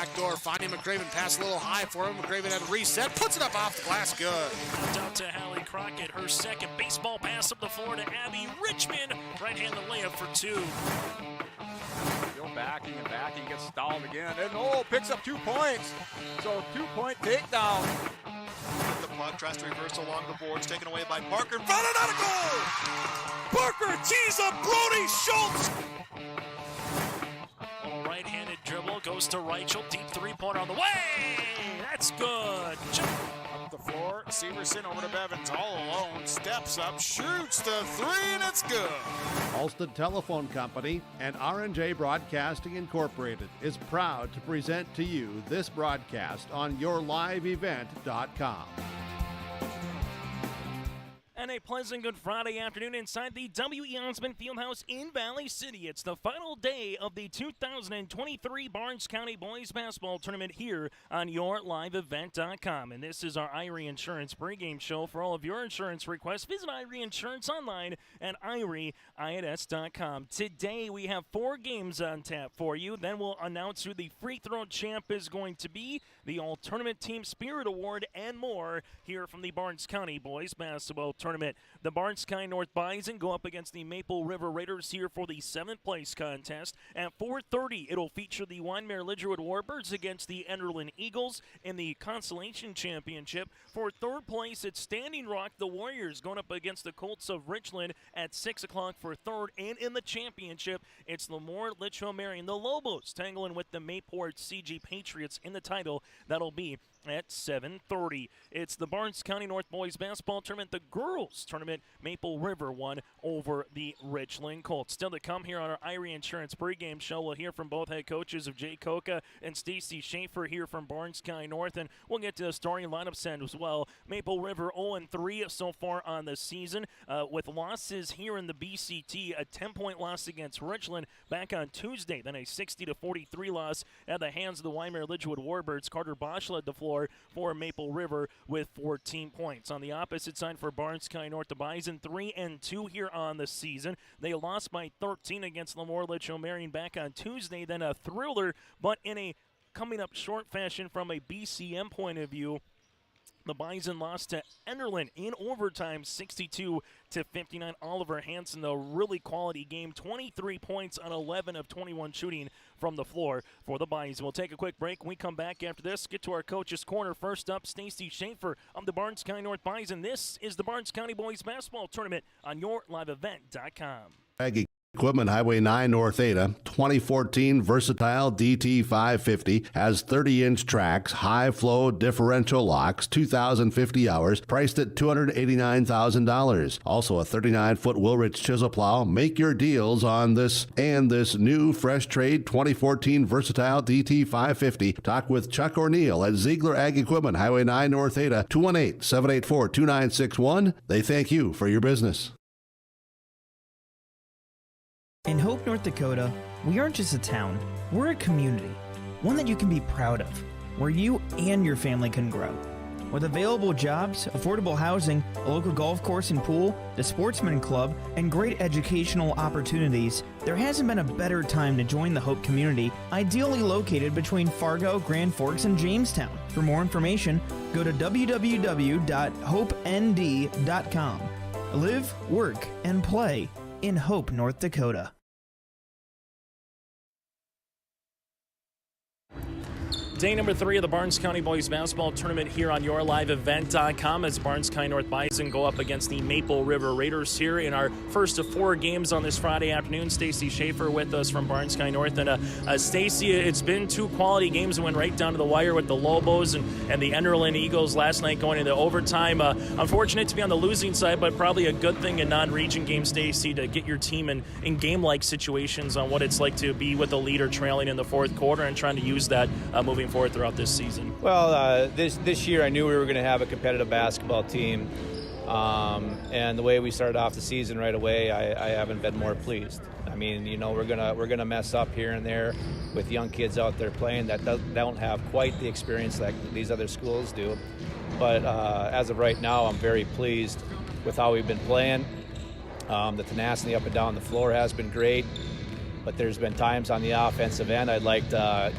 back door, finding McCraven, pass a little high for him. McCraven had a reset, puts it up off the glass, good. Down to Hallie Crockett, her second baseball pass up the floor to Abby Richmond. Right-handed layup for two. Still backing and backing, gets stalled again, and picks up 2 points. So 2-point takedown. The puck tries to reverse along the boards, taken away by Parker. Found it out of goal! Parker tees up Brody Schultz! Right-handed dribble, goes to Reichel, deep three-pointer on the way! That's good. Up the floor, Severson over to Bevins, all alone, steps up, shoots the three, and it's good. Ulstead Telephone Company and R&J Broadcasting Incorporated is proud to present to you this broadcast on YourLiveEvent.com. And a pleasant good Friday afternoon inside the W.E. Osmond Fieldhouse in Valley City. It's the final day of the 2023 Barnes County Boys Basketball Tournament here on YourLiveEvent.com. And this is our Irie Insurance pregame show. For all of your insurance requests, visit Irie Insurance online at IrieINS.com. Today we have 4 games on tap for you. Then we'll announce who the free throw champ is going to be, the All-Tournament Team Spirit Award, and more here from the Barnes County Boys Basketball Tournament. The Barnes County North Bison go up against the Maple River Raiders here for the 7th place contest. At 4:30, it'll feature the Wyndmere Lidgerwood Warbirds against the Enderlin Eagles in the Consolation Championship. For 3rd place, it's Standing Rock, the Warriors, going up against the Colts of Richland at 6 o'clock for 3rd. And in the championship, it's Lemoore Litchfield Marion, the Lobos, tangling with the Mayport CG Patriots in the title. That'll be at 7:30. It's the Barnes County North Boys Basketball Tournament, the girls tournament. Maple River won over the Richland Colts. Still to come here on our Irie Insurance pregame show, we'll hear from both head coaches of Jay Coca and Stacy Schaefer here from Barnes County North, and we'll get to the starting lineup set as well. Maple River 0-3 so far on the season, with losses here in the BCT, a 10-point loss against Richland back on Tuesday, then a 60-43 loss at the hands of the Wyndmere Lidgerwood Warbirds. Carter Bosch led the floor for Maple River with 14 points. On the opposite side for Barnes County North, the Bison 3-2 here on the season. They lost by 13 against Lemoore Litchfield Marion back on Tuesday, then a thriller, but in a coming up short fashion from a BCM point of view. The Bison lost to Enderlin in overtime, 62-59. Oliver Hansen, a really quality game, 23 points on 11 of 21 shooting from the floor for the Bison. We'll take a quick break. When we come back after this, get to our Coach's Corner. First up, Stacy Schaefer of the Barnes County North Bison. This is the Barnes County Boys Basketball Tournament on YourLiveEvent.com. Equipment, Highway 9 North Ada, 2014 Versatile DT550 has 30-inch tracks, high-flow differential locks, 2,050 hours, priced at $289,000. Also a 39-foot Wilrich chisel plow. Make your deals on this and this new Fresh Trade 2014 Versatile DT550. Talk with Chuck O'Neill at Ziegler Ag Equipment, Highway 9 North Ada, 218-784-2961. They thank you for your business. In Hope, North Dakota, we aren't just a town, we're a community, one that you can be proud of, where you and your family can grow. With available jobs, affordable housing, a local golf course and pool, the Sportsman Club, and great educational opportunities, there hasn't been a better time to join the Hope community, ideally located between Fargo, Grand Forks, and Jamestown. For more information, go to www.hopend.com. Live, work, and play in Hope, North Dakota. Day number 3 of the Barnes County Boys Basketball Tournament here on YourLiveEvent.com as Barnes County North Bison go up against the Maple River Raiders here in our first of 4 games on this Friday afternoon. Stacy Schaefer with us from Barnes County North. And Stacy, it's been 2 quality games that went right down to the wire with the Lobos and the Enderlin Eagles last night going into overtime. Unfortunate to be on the losing side, but probably a good thing in non-region games, Stacy, to get your team in game-like situations on what it's like to be with a lead or trailing in the fourth quarter and trying to use that moving forward throughout this season. Well, this year I knew we were going to have a competitive basketball team, and the way we started off the season right away, I haven't been more pleased. I mean, you know, we're gonna mess up here and there with young kids out there playing that don't have quite the experience that these other schools do. But as of right now, I'm very pleased with how we've been playing. The tenacity up and down the floor has been great. But there's been times on the offensive end I'd like to,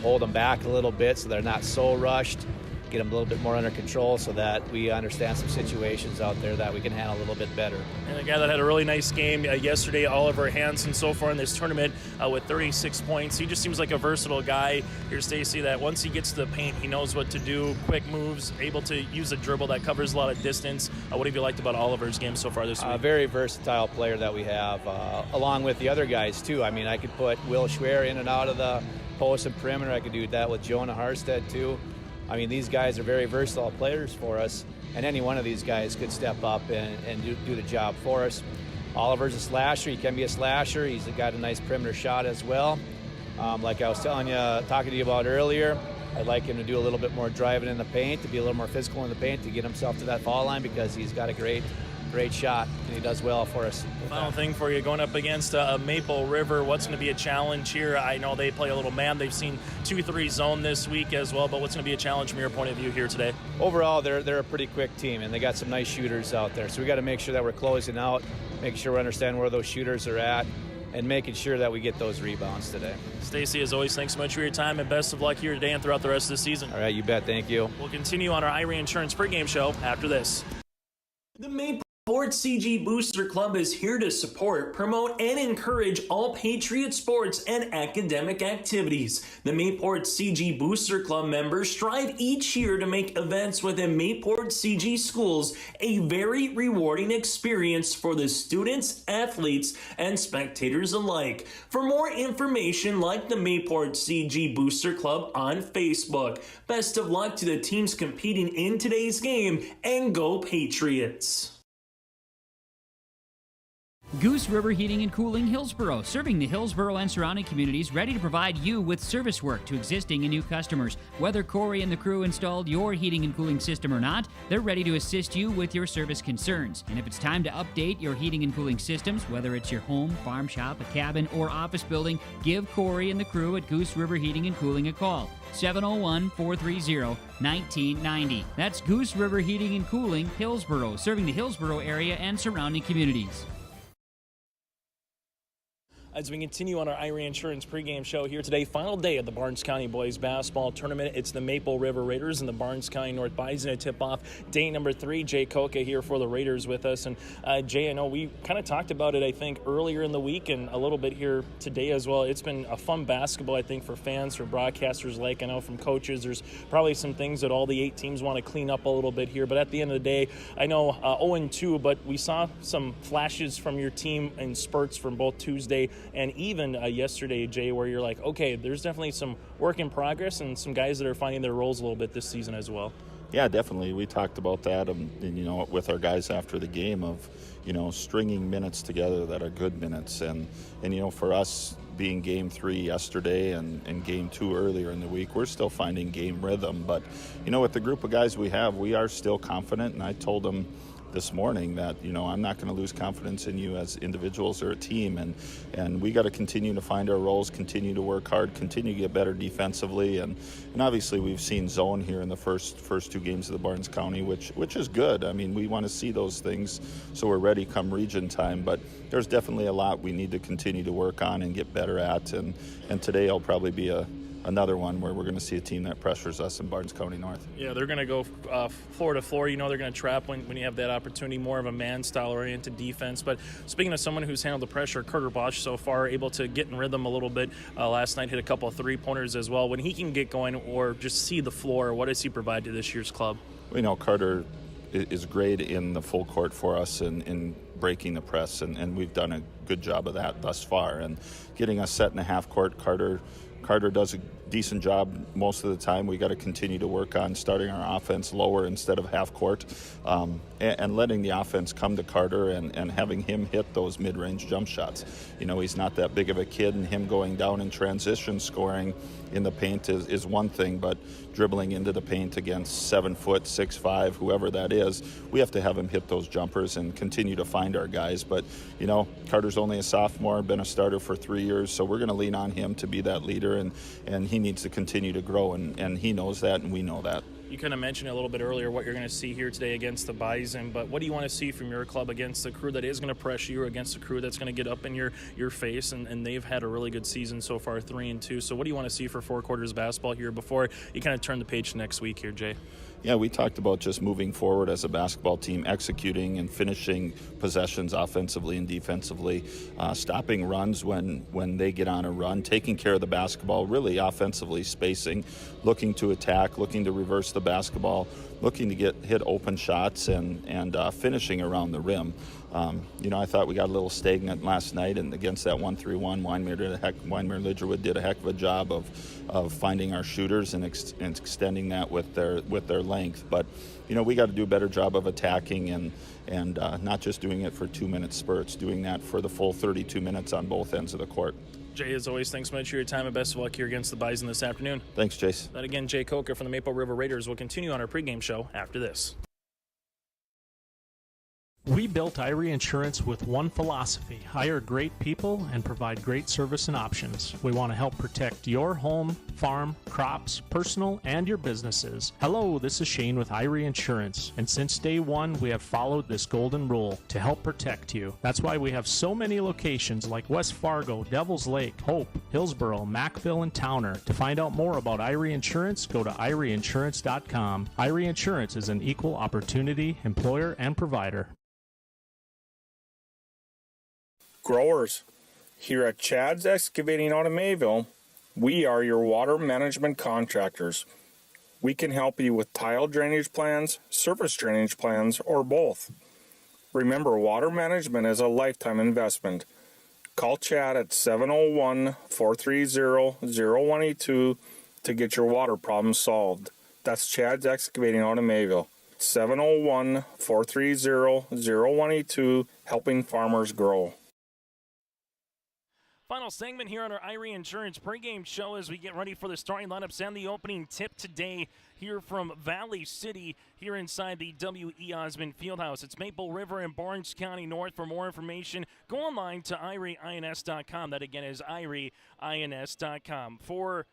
hold them back a little bit so they're not so rushed, get them a little bit more under control so that we understand some situations out there that we can handle a little bit better. And a guy that had a really nice game yesterday, Oliver Hansen, so far in this tournament with 36 points. He just seems like a versatile guy here, Stacy, that once he gets to the paint, he knows what to do, quick moves, able to use a dribble that covers a lot of distance. What have you liked about Oliver's game so far this week? A very versatile player that we have, along with the other guys, too. I mean, I could put Will Schwer in and out of the post and perimeter. I could do that with Jonah Harstead, too. I mean, these guys are very versatile players for us, and any one of these guys could step up and do the job for us. Oliver's a slasher. He can be a slasher. He's got a nice perimeter shot as well. Like I was talking to you about earlier, I'd like him to do a little bit more driving in the paint, to be a little more physical in the paint, to get himself to that foul line, because he's got a great shot, and he does well for us. Final thing for you, going up against Maple River, what's going to be a challenge here? I know they play a little man. They've seen 2-3 zone this week as well, but what's going to be a challenge from your point of view here today? Overall, they're a pretty quick team, and they got some nice shooters out there. So we got to make sure that we're closing out, making sure we understand where those shooters are at, and making sure that we get those rebounds today. Stacy, as always, thanks so much for your time, and best of luck here today and throughout the rest of the season. All right, you bet. Thank you. We'll continue on our Irie Insurance pregame show after this. The Mayport CG Booster Club is here to support, promote, and encourage all Patriot sports and academic activities. The Mayport CG Booster Club members strive each year to make events within Mayport CG schools a very rewarding experience for the students, athletes, and spectators alike. For more information, like the Mayport CG Booster Club on Facebook. Best of luck to the teams competing in today's game, and go Patriots! Goose River Heating and Cooling, Hillsboro, serving the Hillsboro and surrounding communities, ready to provide you with service work to existing and new customers. Whether Corey and the crew installed your heating and cooling system or not, they're ready to assist you with your service concerns. And if it's time to update your heating and cooling systems, whether it's your home, farm shop, a cabin, or office building, give Corey and the crew at Goose River Heating and Cooling a call. 701-430-1990. That's Goose River Heating and Cooling, Hillsboro, serving the Hillsboro area and surrounding communities. As we continue on our Irie Insurance pregame show here today, final day of the Barnes County Boys Basketball Tournament. It's the Maple River Raiders and the Barnes County North Bison to tip off day number 3. Jay Koka here for the Raiders with us. And Jay, I know we kind of talked about it, I think, earlier in the week and a little bit here today as well. It's been a fun basketball, I think, for fans, for broadcasters alike. I know from coaches, there's probably some things that all the 8 teams want to clean up a little bit here. But at the end of the day, I know 0-2, but we saw some flashes from your team in spurts from both Tuesday and even yesterday, Jay, where you're like, okay, there's definitely some work in progress and some guys that are finding their roles a little bit this season as well. Yeah, definitely. We talked about that, and with our guys after the game of, stringing minutes together that are good minutes. And for us being game 3 yesterday and game 2 earlier in the week, we're still finding game rhythm. But, with the group of guys we have, we are still confident. And I told them this morning that, I'm not going to lose confidence in you as individuals or a team, and we got to continue to find our roles, continue to work hard, continue to get better defensively, and obviously we've seen zone here in the first 2 games of the Barnes County, which is good. I mean, we want to see those things so we're ready come region time, but there's definitely a lot we need to continue to work on and get better at, and today will probably be another one where we're going to see a team that pressures us in Barnes County North. Yeah, they're going to go floor to floor. They're going to trap when you have that opportunity, more of a man-style oriented defense. But speaking of someone who's handled the pressure, Carter Bosch so far able to get in rhythm a little bit. Last night hit a couple of three-pointers as well. When he can get going or just see the floor, what does he provide to this year's club? Carter is great in the full court for us in breaking the press, and we've done a good job of that thus far. And getting us set in the half court, Carter does a decent job most of the time. We got to continue to work on starting our offense lower instead of half court, and letting the offense come to Carter and having him hit those mid-range jump shots. He's not that big of a kid, and him going down in transition scoring in the paint is one thing, but dribbling into the paint against 7 foot, 6'5", whoever that is, we have to have him hit those jumpers and continue to find our guys. But, Carter's only a sophomore, been a starter for 3 years, so we're going to lean on him to be that leader, and he needs to continue to grow, and he knows that, and we know that. You kind of mentioned a little bit earlier what you're going to see here today against the Bison, but what do you want to see from your club against the crew that is going to press you, or against the crew that's going to get up in your face? And they've had a really good season so far, 3-2. So what do you want to see for 4 quarters of basketball here before you kind of turn the page to next week here, Jay? Yeah, we talked about just moving forward as a basketball team, executing and finishing possessions offensively and defensively, stopping runs when they get on a run, taking care of the basketball, really offensively spacing, looking to attack, looking to reverse the basketball, looking to hit open shots and finishing around the rim. I thought we got a little stagnant last night, and against that 1-3-1, Wyndmere-Lidgerwood did a heck of a job of finding our shooters and extending that with their length. But we got to do a better job of attacking and not just doing it for 2-minute spurts, doing that for the full 32 minutes on both ends of the court. Jay, as always, thanks so much for your time, and best of luck here against the Bison this afternoon. Thanks, Jace. That again, Jay Coker from the Maple River Raiders will continue on our pregame show after this. We built Irie Insurance with one philosophy: hire great people and provide great service and options. We want to help protect your home, farm, crops, personal, and your businesses. Hello, this is Shane with Irie Insurance, and since day one, we have followed this golden rule to help protect you. That's why we have so many locations like West Fargo, Devils Lake, Hope, Hillsboro, Mackville, and Towner. To find out more about Irie Insurance, go to IrieInsurance.com. Irie Insurance is an equal opportunity employer and provider. Growers, here at Chad's Excavating out of Mayville, we are your water management contractors. We can help you with tile drainage plans, surface drainage plans, or both. Remember, water management is a lifetime investment. Call Chad at 701-430-0182 to get your water problems solved. That's Chad's Excavating out of Mayville. 701-430-0182, helping farmers grow. Final segment here on our Irie Insurance pregame show as we get ready for the starting lineups and the opening tip today here from Valley City here inside the W.E. Osmond Fieldhouse. It's Maple River and Barnes County North. For more information, go online to IrieINS.com. That again is IrieINS.com. For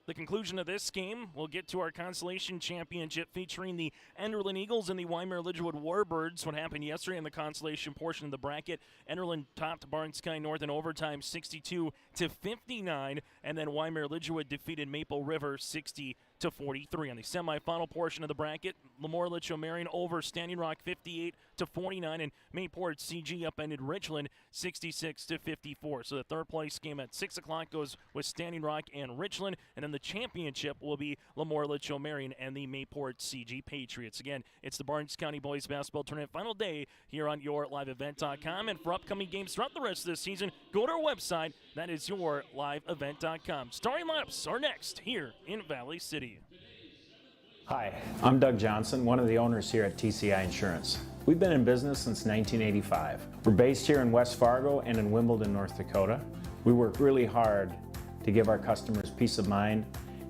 the conclusion of this game, we'll get to our Consolation Championship featuring the Enderlin Eagles and the Wyndmere-Lidgerwood Warbirds. What happened yesterday in the consolation portion of the bracket, Enderlin topped Barnes County North in overtime 62-59, and then Wyndmere-Lidgerwood defeated Maple River 60-43. On the semifinal portion of the bracket, Lemoore-Litchfield-Marion over Standing Rock 58-49, and Mayport CG upended Richland 66-54. So the third place game at 6 o'clock goes with Standing Rock and Richland, and then the championship will be Lemoore-Litchfield-Marion and the Mayport CG Patriots. Again, it's the Barnes County Boys Basketball Tournament final day here on YourLiveEvent.com, and for upcoming games throughout the rest of the season, go to our website. That is YourLiveEvent.com. Starting lineups are next here in Valley City. Hi, I'm Doug Johnson, one of the owners here at TCI Insurance. We've been in business since 1985. We're based here in West Fargo and in Wimbledon, North Dakota. We work really hard to give our customers peace of mind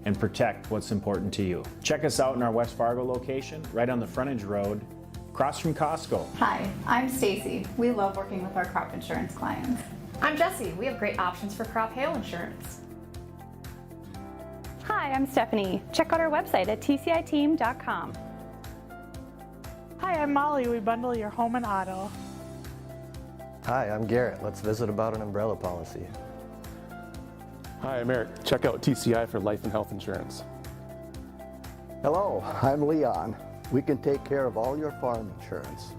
and protect what's important to you. Check us out in our West Fargo location, right on the frontage road, across from Costco. Hi, I'm Stacy. We love working with our crop insurance clients. I'm Jessie. We have great options for crop hail insurance. Hi, I'm Stephanie. Check out our website at tciteam.com. Hi, I'm Molly. We bundle your home and auto. Hi, I'm Garrett. Let's visit about an umbrella policy. Hi, I'm Eric. Check out TCI for life and health insurance. Hello, I'm Leon. We can take care of all your farm insurance.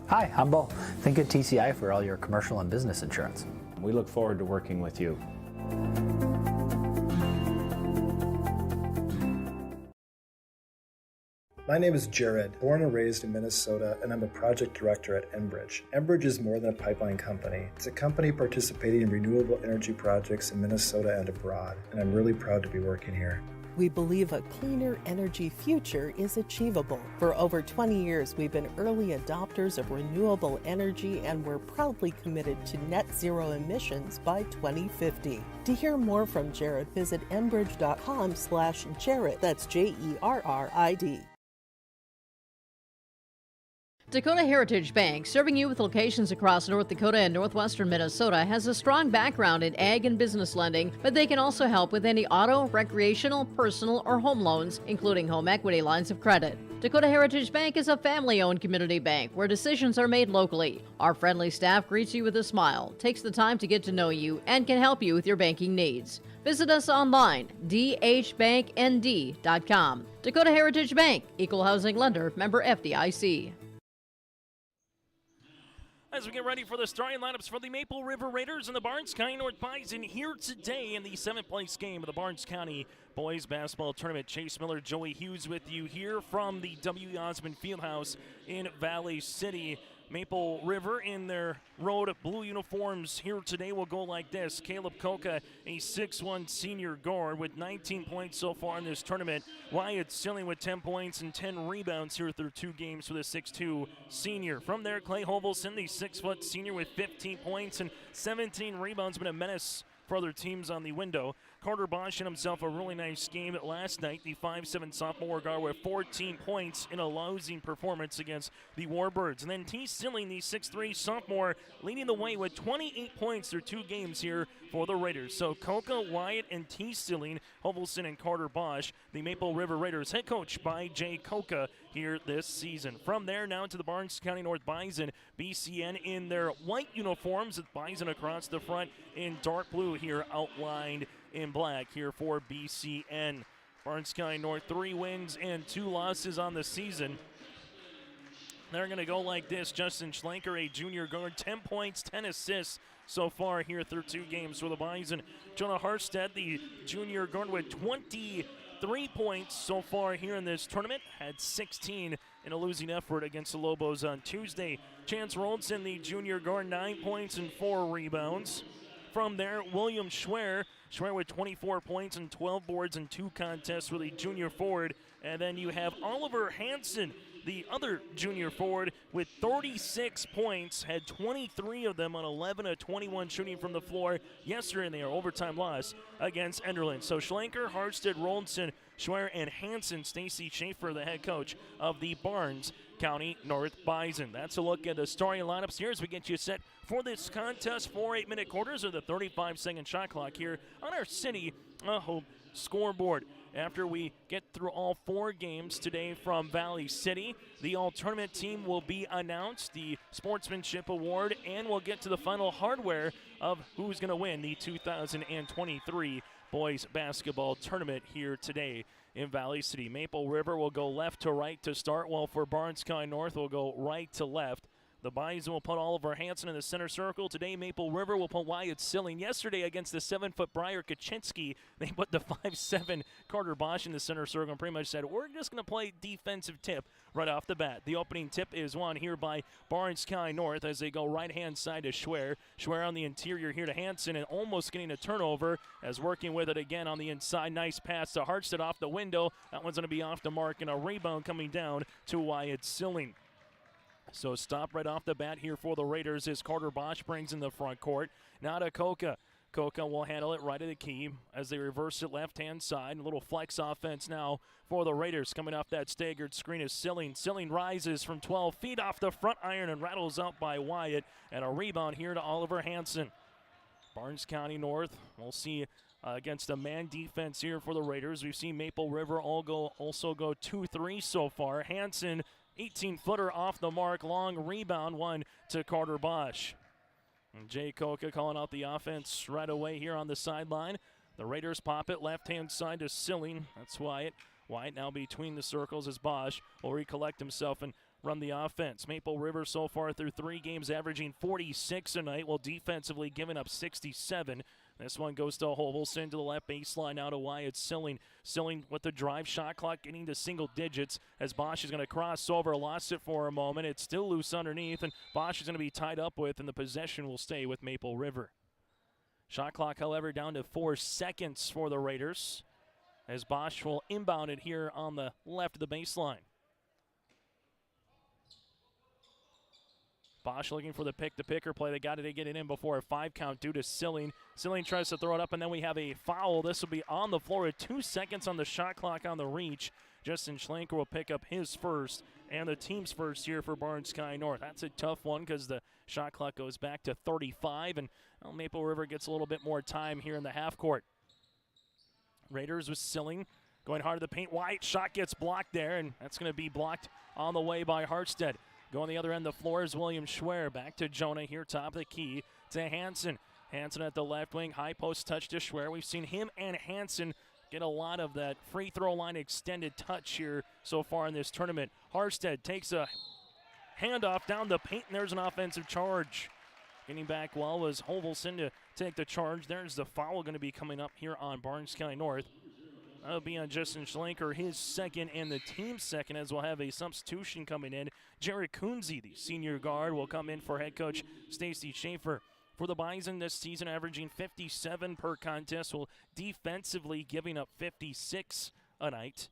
Hi, I'm Bo. Think of TCI for all your commercial and business insurance. We look forward to working with you. My name is Jared, born and raised in Minnesota, and I'm a project director at Enbridge. Enbridge is more than a pipeline company. It's a company participating in renewable energy projects in Minnesota and abroad, and I'm really proud to be working here. We believe a cleaner energy future is achievable. For over 20 years, we've been early adopters of renewable energy, and we're proudly committed to net zero emissions by 2050. To hear more from Jared, visit enbridge.com/Jared. That's Jerrid. Dakota Heritage Bank, serving you with locations across North Dakota and northwestern Minnesota, has a strong background in ag and business lending, but they can also help with any auto, recreational, personal, or home loans, including home equity lines of credit. Dakota Heritage Bank is a family-owned community bank where decisions are made locally. Our friendly staff greets you with a smile, takes the time to get to know you, and can help you with your banking needs. Visit us online, dhbanknd.com. Dakota Heritage Bank, equal housing lender, member FDIC. As we get ready for the starting lineups for the Maple River Raiders and the Barnes County North Bison here today in the 7th place game of the Barnes County Boys Basketball Tournament. Chase Miller, Joey Hughes with you here from the W.E. Osmond Fieldhouse in Valley City. Maple River in their road blue uniforms here today will go like this. Caleb Koka, a 6'1 senior guard with 19 points so far in this tournament. Wyatt Silling with 10 points and 10 rebounds here through 2 games for the 6'2 senior. From there, Clay Hovelson, the 6' senior with 15 points and 17 rebounds, been a menace for other teams on the window. Carter Bosch had himself a really nice game last night. The 5'7 sophomore guard with 14 points in a lousy performance against the Warbirds. And then T. Silling, the 6'3 sophomore, leading the way with 28 points through 2 games here for the Raiders. So Koka, Wyatt, and T. Silling, Hovelson, and Carter Bosch, the Maple River Raiders, head coach by Jay Koka here this season. From there now to the Barnes County North Bison, BCN in their white uniforms with Bison across the front in dark blue here outlined in black here for BCN. Barnes County North 3 wins and 2 losses on the season. They're going to go like this. Justin Schlenker, a junior guard, 10 points, 10 assists so far here through 2 games for the Bison. Jonah Harstead, the junior guard, with 23 points so far here in this tournament, had 16 in a losing effort against the Lobos on Tuesday. Chance Roldson, the junior guard, 9 points and 4 rebounds. From there, William Schwer with 24 points and 12 boards in 2 contests with a junior forward. And then you have Oliver Hansen, the other junior forward, with 36 points, had 23 of them on 11 of 21 shooting from the floor yesterday in their overtime loss against Enderlin. So Schlenker, Harstead, Roldson, Schwer, and Hansen. Stacy Schaefer, the head coach of the Barnes County North Bison. That's a look at the starting lineups here as we get you set for this contest. 4 8-minute quarters of the 35-second shot clock here on our City Home scoreboard. After we get through all 4 games today from Valley City, the all-tournament team will be announced, the Sportsmanship Award, and we'll get to the final hardware of who's going to win the 2023 Boys Basketball Tournament here today in Valley City. Maple River will go left to right to start, while for Barnes County North will go right to left. The Bison will put Oliver Hansen in the center circle. Today, Maple River will put Wyatt Silling. Yesterday, against the 7-foot Briar Kaczynski, they put the 5'7 Carter Bosch in the center circle and pretty much said, we're just going to play defensive tip right off the bat. The opening tip is won here by Barnes County North as they go right-hand side to Schwer. Schwer on the interior here to Hansen and almost getting a turnover as working with it again on the inside. Nice pass to Harstead off the window. That one's going to be off the mark, and a rebound coming down to Wyatt Silling. So stop right off the bat here for the Raiders as Carter Bosch brings in the front court. Now to Koka. Koka will handle it right at the key as they reverse it left-hand side. A little flex offense now for the Raiders. Coming off that staggered screen is Silling. Silling rises from 12 feet off the front iron and rattles out by Wyatt. And a rebound here to Oliver Hansen. Barnes County North, we'll see against a man defense here for the Raiders. We've seen Maple River also go 2-3 so far. Hansen, 18-footer off the mark, long rebound, one to Carter Bosch. And Jay Koka calling out the offense right away here on the sideline. The Raiders pop it left-hand side to Silling. That's Wyatt. Wyatt now between the circles as Bosch will recollect himself and run the offense. Maple River so far through 3 games averaging 46 a night, while defensively giving up 67. This one goes to Hovelson to the left baseline, now to Wyatt Silling. Silling with the drive, shot clock getting to single digits as Bosch is going to cross over, lost it for a moment. It's still loose underneath, and Bosch is going to be tied up with, and the possession will stay with Maple River. Shot clock, however, down to 4 seconds for the Raiders as Bosch will inbound it here on the left of the baseline. Bosch looking for the pick-to-picker play. They got to get it in before a 5 count due to Silling. Silling tries to throw it up, and then we have a foul. This will be on the floor with 2 seconds on the shot clock on the reach. Justin Schlenker will pick up his first and the team's first here for Barnes County North. That's a tough one because the shot clock goes back to 35, and Maple River gets a little bit more time here in the half court. Raiders with Silling going hard to the paint. White shot gets blocked there, and that's going to be blocked on the way by Harstead. Going the other end of the floor is William Schwer. Back to Jonah here, top of the key to Hansen. Hansen at the left wing, high post touch to Schwer. We've seen him and Hansen get a lot of that free throw line extended touch here so far in this tournament. Harstead takes a handoff down the paint, and there's an offensive charge. Getting back well was Hovelson to take the charge. There's the foul going to be coming up here on Barnes County North. That'll be on Justin Schlenker, his second and the team's second, as we'll have a substitution coming in. Jared Kunze, the senior guard, will come in for head coach Stacy Schaefer. For the Bison this season, averaging 57 per contest, while defensively giving up 56 a night.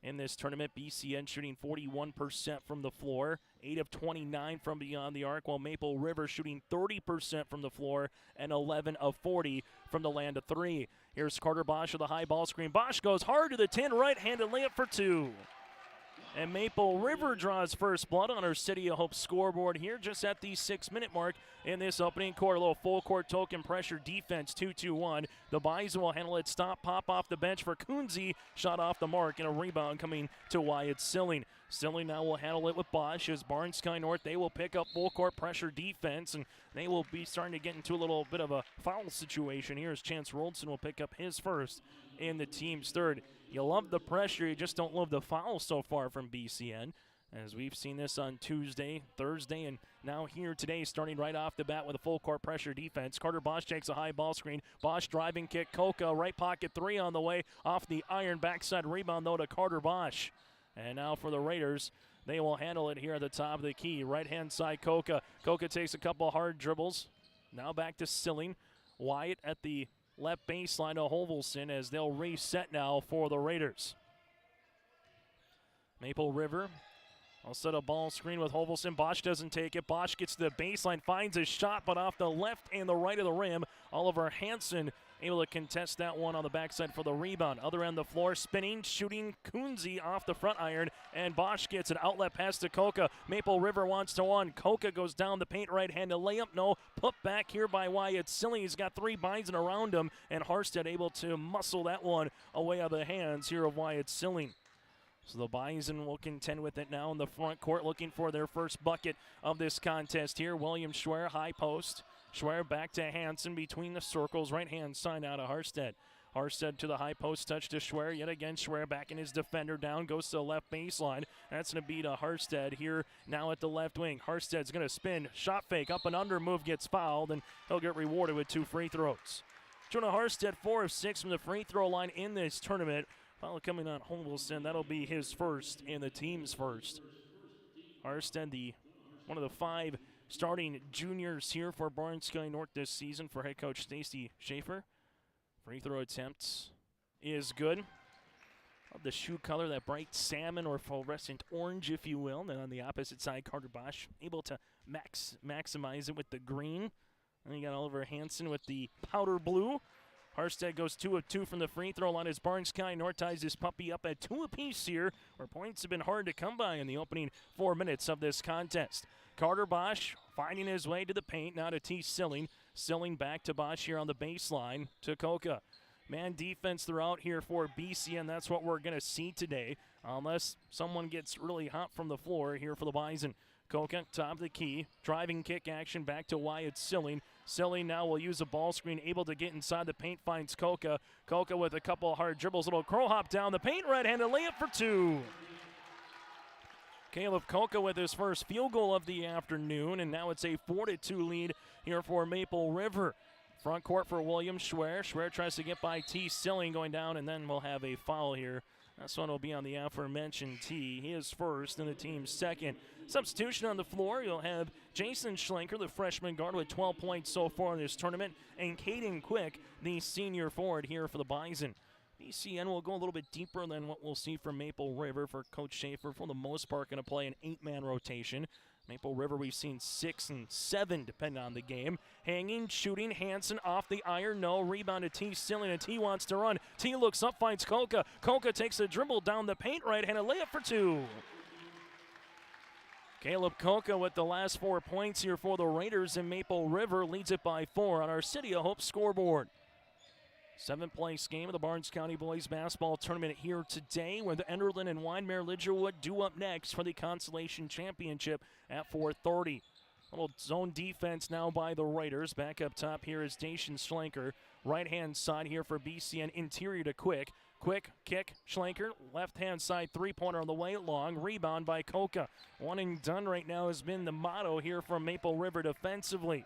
In this tournament, BCN shooting 41% from the floor, 8 of 29 from beyond the arc, while Maple River shooting 30% from the floor and 11 of 40 from the land of three. Here's Carter Bosch with a high ball screen. Bosch goes hard to the 10, right-handed layup for two. And Maple River draws first blood on our City of Hope scoreboard here just at the 6-minute mark in this opening quarter. A little full court token pressure defense, 2-2-1. The Bison will handle it. Stop, pop off the bench for Kunze. Shot off the mark and a rebound coming to Wyatt Silling. Silling now will handle it with Bosch as Barnes County North. They will pick up full court pressure defense, and they will be starting to get into a little bit of a foul situation here as Chance Roldson will pick up his first in the team's third. You love the pressure, you just don't love the foul so far from BCN, as we've seen this on Tuesday, Thursday, and now here today, starting right off the bat with a full court pressure defense. Carter Bosch takes a high ball screen. Bosch driving kick. Coca, right pocket three on the way. Off the iron backside rebound, though, to Carter Bosch. And now for the Raiders, they will handle it here at the top of the key. Right-hand side, Coca. Coca takes a couple hard dribbles. Now back to Silling. Wyatt at the left baseline to Hovelson as they'll reset now for the Raiders. Maple River will set a ball screen with Hovelson. Bosch doesn't take it. Bosch gets to the baseline, finds his shot, but off the left and the right of the rim. Oliver Hansen able to contest that one on the backside for the rebound. Other end of the floor, spinning, shooting Kunze off the front iron, and Bosch gets an outlet pass to Coca. Maple River wants to one. Coca goes down the paint, right-handed layup. No, put back here by Wyatt Silling. He's got three Bison around him, and Harstead able to muscle that one away out of the hands here of Wyatt Silling. So the Bison will contend with it now in the front court, looking for their first bucket of this contest here. William Schwer, high post. Schwer back to Hansen between the circles, right-hand side out of Harstead. Harstead to the high post touch to Schwer. Yet again, Schwer back in his defender down, goes to the left baseline. That's going to be to Harstead here now at the left wing. Harstead's going to spin, shot fake, up and under, move gets fouled, and he'll get rewarded with 2 free throws. Jonah Harstead, 4 of 6 from the free throw line in this tournament. Foul coming on Hovelson. That'll be his first and the team's first. Harstead, one of the 5 starting juniors here for Barnes County North this season for head coach Stacy Schaefer. Free throw attempts is good. Love the shoe color, that bright salmon or fluorescent orange, if you will. And then on the opposite side, Carter Bosch able to maximize it with the green. And you got Oliver Hansen with the powder blue. Harstead goes 2 of 2 from the free throw line as Barnes County North ties this puppy up at 2 apiece here, where points have been hard to come by in the opening 4 minutes of this contest. Carter Bosch finding his way to the paint, now to T. Silling. Silling back to Bosch here on the baseline to Coca. Man defense throughout here for BC, and that's what we're going to see today, unless someone gets really hot from the floor here for the Bison. Coca, top of the key, driving kick action back to Wyatt Silling. Silling now will use a ball screen, able to get inside the paint, finds Coca. Coca with a couple hard dribbles, little crow hop down the paint, right-handed layup for 2. Caleb Coca with his first field goal of the afternoon, and now it's a 4-2 lead here for Maple River. Front court for William Schwer. Schwer tries to get by T. Silling going down, and then we'll have a foul here. This one will be on the aforementioned T. He is first and the team's second. Substitution on the floor, you'll have Jason Schlenker, the freshman guard, with 12 points so far in this tournament, and Caden Quick, the senior forward here for the Bison. BCN will go a little bit deeper than what we'll see from Maple River for Coach Schaefer. For the most part, going to play an 8-man rotation. Maple River, we've seen 6 and 7 depending on the game. Hanging, shooting, Hansen off the iron, no. Rebound to T. Silling, and T wants to run. T looks up, finds Koka. Koka takes a dribble down the paint, right-handed layup for 2. Caleb Koka with the last 4 points here for the Raiders, and Maple River leads it by 4 on our City of Hope scoreboard. 7th-place game of the Barnes County Boys Basketball Tournament here today, with Enderlin and Winemere Lidgerwood due up next for the Consolation Championship at 4:30. A little zone defense now by the Raiders. Back up top here is Dacian Schlenker. Right-hand side here for BCN, interior to Quick. Quick kick, Schlenker, left-hand side three-pointer on the way, long rebound by Koka. One and done right now has been the motto here from Maple River defensively.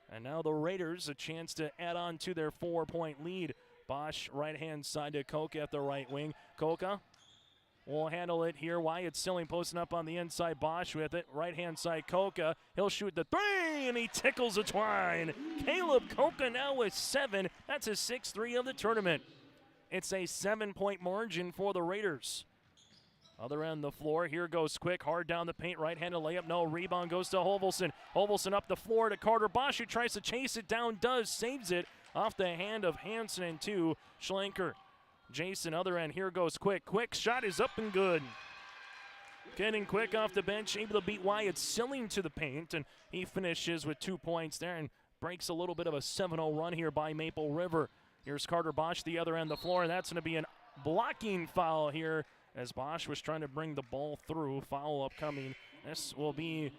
And now the Raiders a chance to add on to their 4-point lead. Bosch right-hand side to Koka at the right wing. Koka will handle it here. Wyatt Silling posting up on the inside. Bosch with it. Right-hand side Koka. He'll shoot the 3, and he tickles the twine. Caleb Koka now with 7. That's his 6th 3 of the tournament. It's a 7-point margin for the Raiders. Other end of the floor, here goes Quick, hard down the paint, right-handed layup, no, rebound goes to Hovelson. Hovelson up the floor to Carter Bosch, who tries to chase it down, does, saves it off the hand of Hansen and 2, Schlenker. Jason, other end, here goes Quick. Quick shot is up and good. Getting Quick off the bench, able to beat Wyatt Silling to the paint, and he finishes with 2 points there and breaks a little bit of a 7-0 run here by Maple River. Here's Carter Bosch, the other end of the floor, and that's going to be an blocking foul here as Bosch was trying to bring the ball through. Foul upcoming. This will be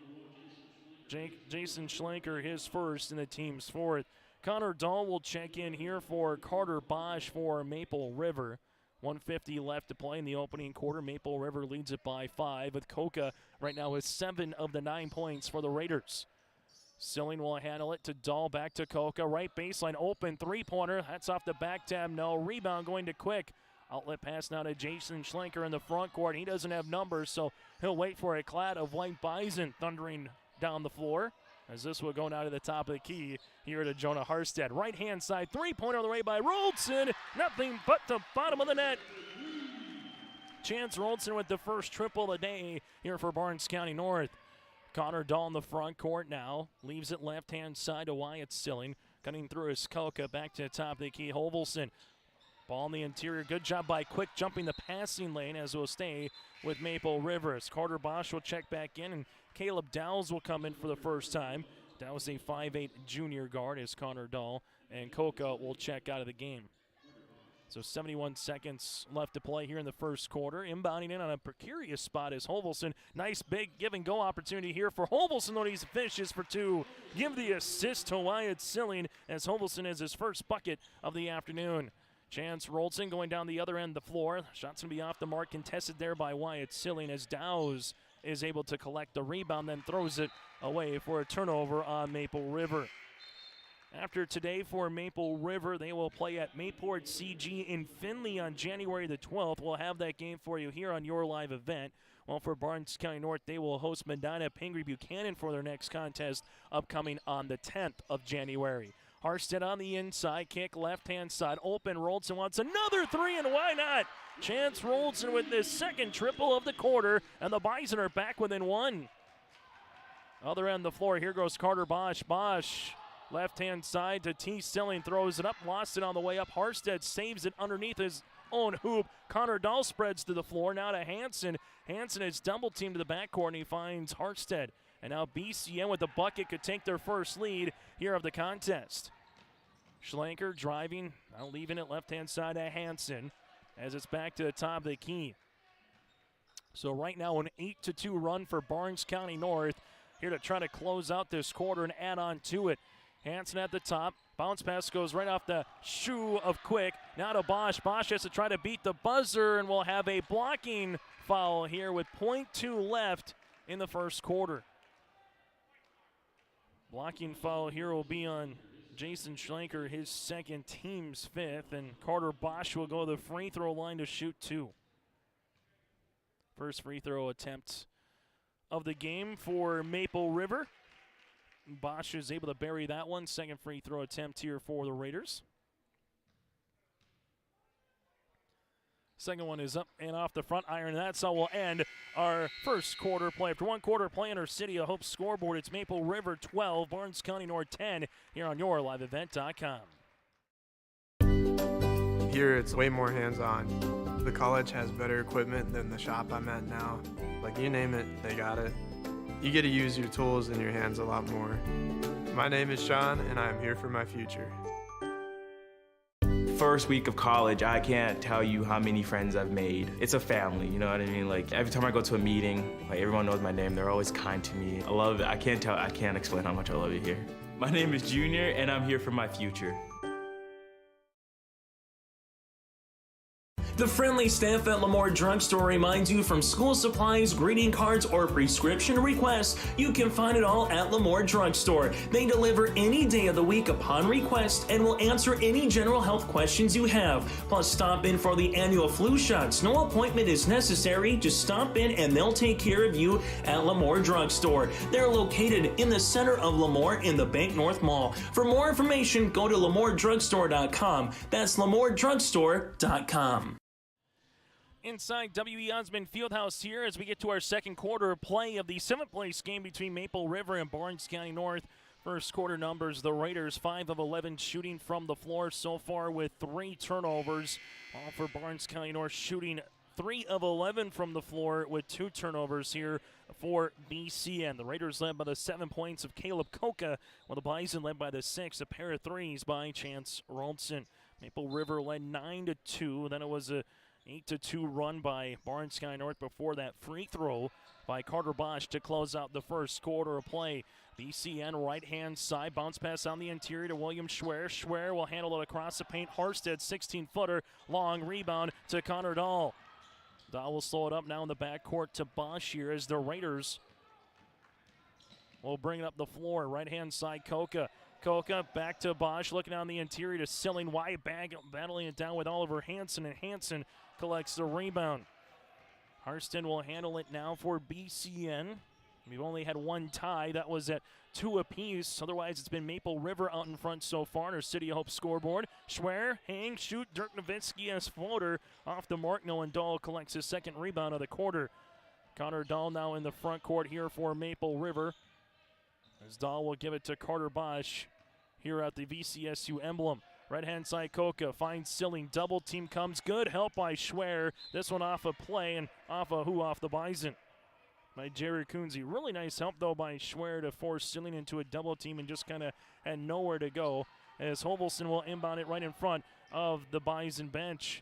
Jason Schlenker, his first and the team's 4th. Connor Dahl will check in here for Carter Bosch for Maple River. 1:50 left to play in the opening quarter. Maple River leads it by 5, with Koka right now with 7 of the 9 points for the Raiders. Silling will handle it to Dahl, back to Koka. Right baseline, open three-pointer. That's off the back tab, no. Rebound going to Quick. Outlet pass now to Jason Schlenker in the front court. He doesn't have numbers, so he'll wait for a clad of White Bison thundering down the floor, as this will go now to the top of the key here to Jonah Harstead. Right-hand side, three-pointer on the way by Roldson. Nothing but the bottom of the net. Chance Roldson with the first triple of the day here for Barnes County North. Connor Dahl in the front court now. Leaves it left-hand side to Wyatt Silling. Cutting through his Koka, back to the top of the key. Hovelson. Ball in the interior. Good job by Quick jumping the passing lane, as will stay with Maple Rivers. Carter Bosch will check back in, and Caleb Dowles will come in for the first time. Dowles a 5'8 junior guard as Connor Dahl, and Koka will check out of the game. So 71 seconds left to play here in the first quarter. Inbounding in on a precarious spot is Hovelson. Nice big give-and-go opportunity here for Hovelson, though he finishes for 2. Give the assist to Wyatt Silling, as Hovelson is his first bucket of the afternoon. Chance Roldson going down the other end of the floor. Shot's going to be off the mark, contested there by Wyatt Silling, as Dowes is able to collect the rebound, then throws it away for a turnover on Maple River. After today for Maple River, they will play at Mayport CG in Findlay on January the 12th. We'll have that game for you here on your live event. While for Barnes County North, they will host Medina Pingree Buchanan for their next contest upcoming on the 10th of January. Harstead on the inside, kick left-hand side, open. Roldson wants another 3, and why not? Chance Roldson with his second triple of the quarter, and the Bison are back within 1. Other end of the floor, here goes Carter Bosch. Bosch, left-hand side to T. Silling, throws it up, lost it on the way up. Harstead saves it underneath his own hoop. Connor Dahl spreads to the floor, now to Hansen. Hansen is double-teamed to the backcourt, and he finds Harstead. And now BCN with the bucket could take their first lead here of the contest. Schlenker driving, now leaving it left-hand side to Hansen as it's back to the top of the key. So right now an 8-2 run for Barnes County North, here to try to close out this quarter and add on to it. Hansen at the top. Bounce pass goes right off the shoe of Quick. Now to Bosch. Bosch has to try to beat the buzzer, and we'll have a blocking foul here with 0.2 left in the first quarter. Blocking foul here will be on Jason Schlenker, his second, team's 5th, and Carter Bosch will go to the free throw line to shoot 2. First free throw attempt of the game for Maple River. Bosch is able to bury that one. Second free throw attempt here for the Raiders. Second one is up and off the front iron, and that's how we'll end our first quarter play. After one quarter play on our City of Hope scoreboard, it's Maple River 12, Barnes County North 10 here on your liveevent.com. Here it's way more hands-on. The college has better equipment than the shop I'm at now. Like, you name it, they got it. You get to use your tools and your hands a lot more. My name is Sean, and I'm here for my future. First week of college, I can't tell you how many friends I've made. It's a family, you know what I mean? Like, every time I go to a meeting, like, everyone knows my name. They're always kind to me. I love it. I can't explain how much I love it here. My name is Junior, and I'm here for my future. The friendly staff at Lamore Drugstore reminds you, from school supplies, greeting cards, or prescription requests, you can find it all at Lamore Drugstore. They deliver any day of the week upon request and will answer any general health questions you have. Plus, stop in for the annual flu shots. No appointment is necessary. Just stop in and they'll take care of you at Lamore Drugstore. They're located in the center of Lamore in the Bank North Mall. For more information, go to lamoredrugstore.com. That's lamoredrugstore.com. Inside W.E. Osmond Fieldhouse here as we get to our second quarter play of the 7th place game between Maple River and Barnes County North. First quarter numbers, the Raiders 5 of 11 shooting from the floor so far with 3 turnovers. All for Barnes County North shooting 3 of 11 from the floor with 2 turnovers here for BCN. The Raiders led by the 7 points of Caleb Koka, while the Bison led by the 6, a pair of threes by Chance Rolson. Maple River led 9-2. Then it was a 8-2 run by Barnes County North before that free throw by Carter Bosch to close out the first quarter of play. BCN right-hand side, bounce pass on the interior to William Schwer. Schwer will handle it across the paint. Harstead, 16-footer, long rebound to Connor Dahl. Dahl will slow it up now in the backcourt to Bosch here as the Raiders will bring it up the floor. Right-hand side, Koka. Koka back to Bosch, looking on the interior to Silling. Wide bag, battling it down with Oliver Hansen, and Hansen collects the rebound. Harston will handle it now for BCN. We've only had one tie. That was at 2 apiece. Otherwise, it's been Maple River out in front so far on our City of Hope scoreboard. Schwer, hang, shoot. Dirk Nowitzki has floater off the mark. Noah Dahl collects his second rebound of the quarter. Connor Dahl now in the front court here for Maple River, as Dahl will give it to Carter Bosch here at the VCSU emblem. Right-hand side, Koka finds Silling. Double team comes. Good help by Schwer. This one off a play and off the Bison by Jerry Coonsey. Really nice help, though, by Schwer to force Silling into a double team and just kind of had nowhere to go, as Hovelson will inbound it right in front of the Bison bench.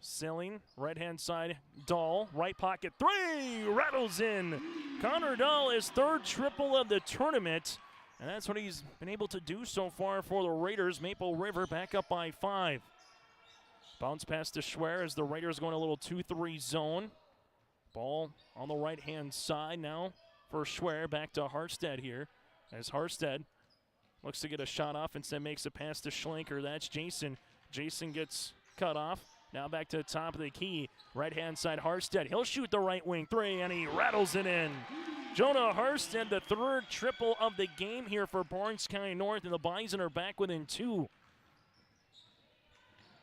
Silling, right-hand side, Dahl, right pocket, 3, rattles in. Connor Dahl, his 3rd triple of the tournament, and that's what he's been able to do so far for the Raiders. Maple River back up by 5. Bounce pass to Schwer as the Raiders going a little 2-3 zone. Ball on the right-hand side now for Schwer. Back to Harstead here, as Harstead looks to get a shot off, instead makes a pass to Schlenker. That's Jason. Jason gets cut off. Now back to the top of the key. Right-hand side, Harstead. He'll shoot the right wing 3, and he rattles it in. Jonah Harstead, the 3rd triple of the game here for Barnes County North, and the Bison are back within 2.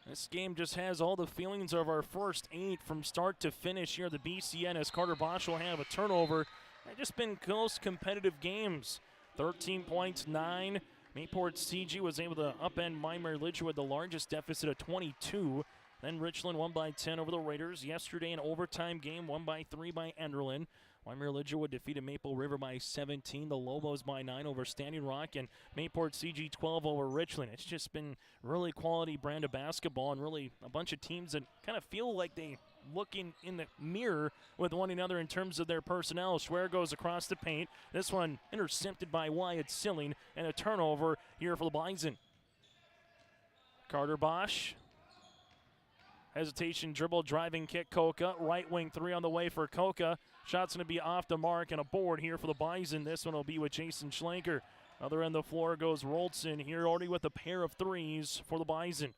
This game just has all the feelings of our first 8 from start to finish here at the BCN, as Carter Bosch will have a turnover. They've just been close, competitive games. 13 points, 9. Mayport CG was able to upend Mymir Lidge with the largest deficit of 22. Then Richland won by 10 over the Raiders. Yesterday, an overtime game, won by 3 by Enderlin. Mymir Lidgerwood defeated Maple River by 17. The Lobos by 9 over Standing Rock, and Mayport CG 12 over Richland. It's just been really quality brand of basketball, and really a bunch of teams that kind of feel like they looking in the mirror with one another in terms of their personnel. Schwer goes across the paint. This one intercepted by Wyatt Silling, and a turnover here for the Bison. Carter Bosch. Hesitation, dribble, driving kick, Koka. Right wing 3 on the way for Koka. Shot's going to be off the mark, and a board here for the Bison. This one will be with Jason Schlenker. Other end of the floor goes Rolson here, already with a pair of 3s for the Bison,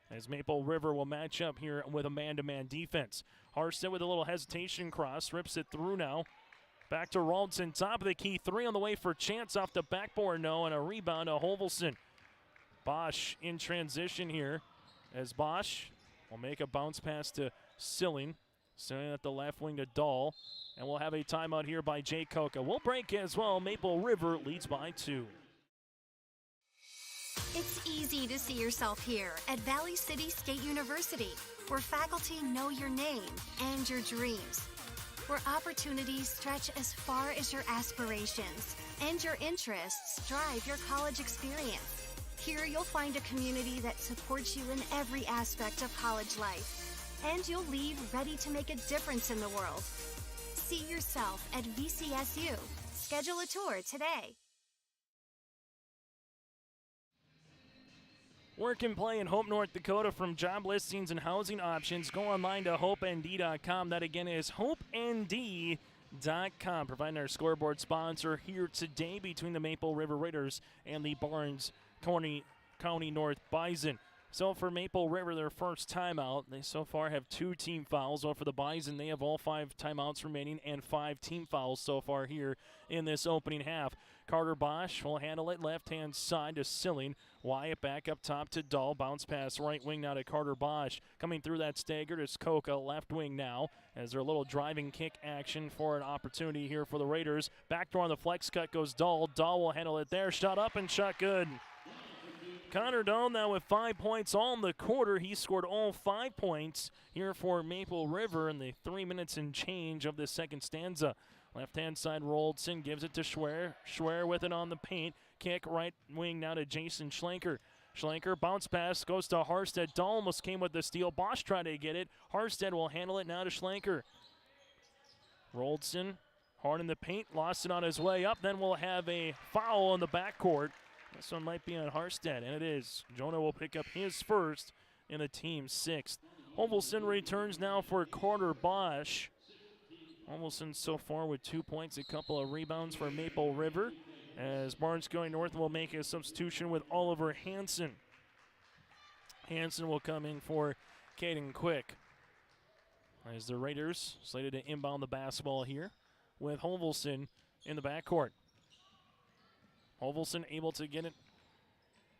as Maple River will match up here with a man-to-man defense. Harstead with a little hesitation cross, rips it through now. Back to Rolson, top of the key, 3 on the way for Chance off the backboard, no, and a rebound to Hovelson. Bosch in transition here, as Bosch will make a bounce pass to Silling. Silling at the left wing to Dahl. And we'll have a timeout here by Jay Koka. We'll break as well. Maple River leads by 2. It's easy to see yourself here at Valley City State University, where faculty know your name and your dreams, where opportunities stretch as far as your aspirations and your interests drive your college experience. Here you'll find a community that supports you in every aspect of college life, and you'll leave ready to make a difference in the world. See yourself at VCSU. Schedule a tour today. Work and play in Hope, North Dakota from job listings and housing options. Go online to hopend.com. That again is hopend.com. Providing our scoreboard sponsor here today between the Maple River Raiders and the Barnes County North Bison. So for Maple River, their first timeout, they so far have 2 team fouls. While for the Bison, they have all 5 timeouts remaining and 5 team fouls so far here in this opening half. Carter Bosch will handle it left-hand side to Silling. Wyatt back up top to Dahl. Bounce pass right wing now to Carter Bosch. Coming through that stagger is Koka, left wing now, as their little driving kick action for an opportunity here for the Raiders. Backdoor on the flex cut goes Dahl. Dahl will handle it there. Shot up and shot good. Connor Dahl now with 5 points all in the quarter. He scored all 5 points here for Maple River in the 3 minutes and change of the second stanza. Left-hand side, Roldson gives it to Schwer. Schwer with it on the paint. Kick right wing now to Jason Schlenker. Schlenker bounce pass goes to Harstead. Dahl almost came with the steal. Bosch tried to get it. Harstead will handle it now to Schlenker. Roldson hard in the paint. Lost it on his way up. Then we'll have a foul in the backcourt. This one might be on Harstead, and it is. Jonah will pick up his first in the team's 6th. Hovelson returns now for Carter Bosch. Hovelson so far with 2 points, a couple of rebounds for Maple River, as Barnes County North will make a substitution with Oliver Hansen. Hansen will come in for Caden Quick, as the Raiders slated to inbound the basketball here with Hovelson in the backcourt. Hovelson able to get it